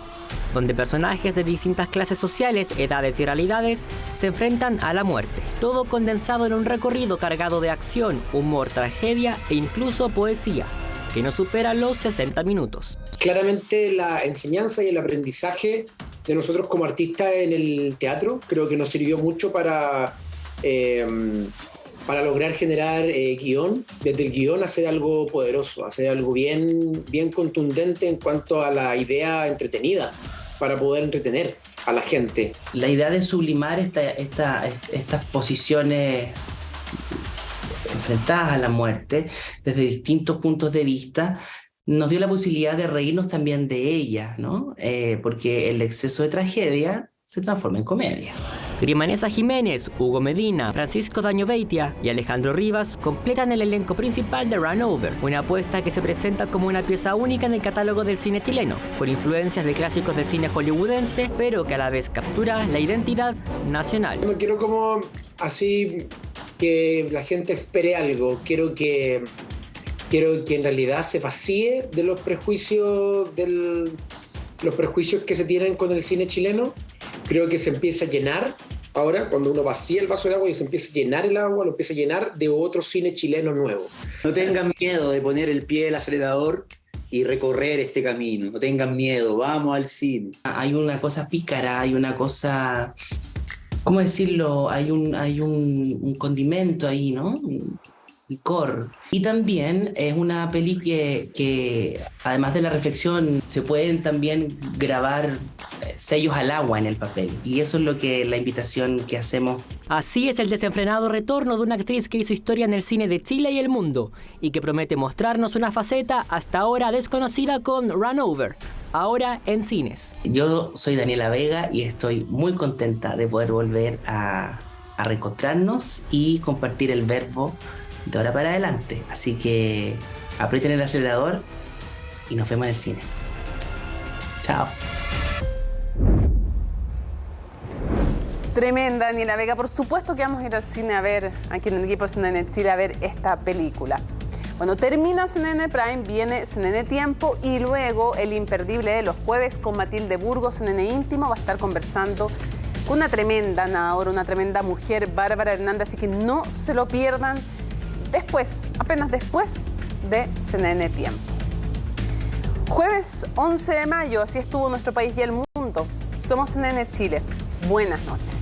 donde personajes de distintas clases sociales, edades y realidades se enfrentan a la muerte. Todo condensado en un recorrido cargado de acción, humor, tragedia e incluso poesía, que no supera los 60 minutos. Claramente la enseñanza y el aprendizaje de nosotros como artistas en el teatro creo que nos sirvió mucho para lograr generar guión, desde el guión hacer algo poderoso, hacer algo bien contundente en cuanto a la idea entretenida, para poder entretener a la gente. La idea de sublimar estas posiciones enfrentadas a la muerte desde distintos puntos de vista nos dio la posibilidad de reírnos también de ella, ¿no? Porque el exceso de tragedia se transforma en comedia. Grimanesa Jiménez, Hugo Medina, Francisco Dañoveitia y Alejandro Rivas completan el elenco principal de Run Over, una apuesta que se presenta como una pieza única en el catálogo del cine chileno, con influencias de clásicos del cine hollywoodense, pero que a la vez captura la identidad nacional. No quiero como así que la gente espere algo, quiero que en realidad se vacíe de los prejuicios que se tienen con el cine chileno. Creo que se empieza a llenar ahora, cuando uno vacía el vaso de agua y se empieza a llenar el agua, lo empieza a llenar de otro cine chileno nuevo. No tengan miedo de poner el pie del acelerador y recorrer este camino. No tengan miedo, vamos al cine. Hay una cosa pícara, hay una cosa, ¿cómo decirlo? Hay un condimento ahí, ¿no? Licor. Y también es una peli que además de la reflexión se pueden también grabar sellos al agua en el papel, y eso es lo que la invitación que hacemos. Así es el desenfrenado retorno de una actriz que hizo historia en el cine de Chile y el mundo, y que promete mostrarnos una faceta hasta ahora desconocida con Run Over, ahora en cines. Yo soy Daniela Vega y estoy muy contenta de poder volver a reencontrarnos y compartir el verbo de ahora para adelante. Así que aprieten el acelerador y nos vemos en el cine. Chao. Tremenda, Daniela Vega. Por supuesto que vamos a ir al cine a ver, aquí en el equipo de CNN Chile, a ver esta película. Bueno, termina CNN Prime, viene CNN Tiempo y luego el imperdible de los jueves con Matilde Burgos, CNN Íntimo. Va a estar conversando con una tremenda nadadora, una tremenda mujer, Bárbara Hernández, así que no se lo pierdan después, apenas después de CNN Tiempo. Jueves 11 de mayo, así estuvo nuestro país y el mundo. Somos CNN Chile. Buenas noches.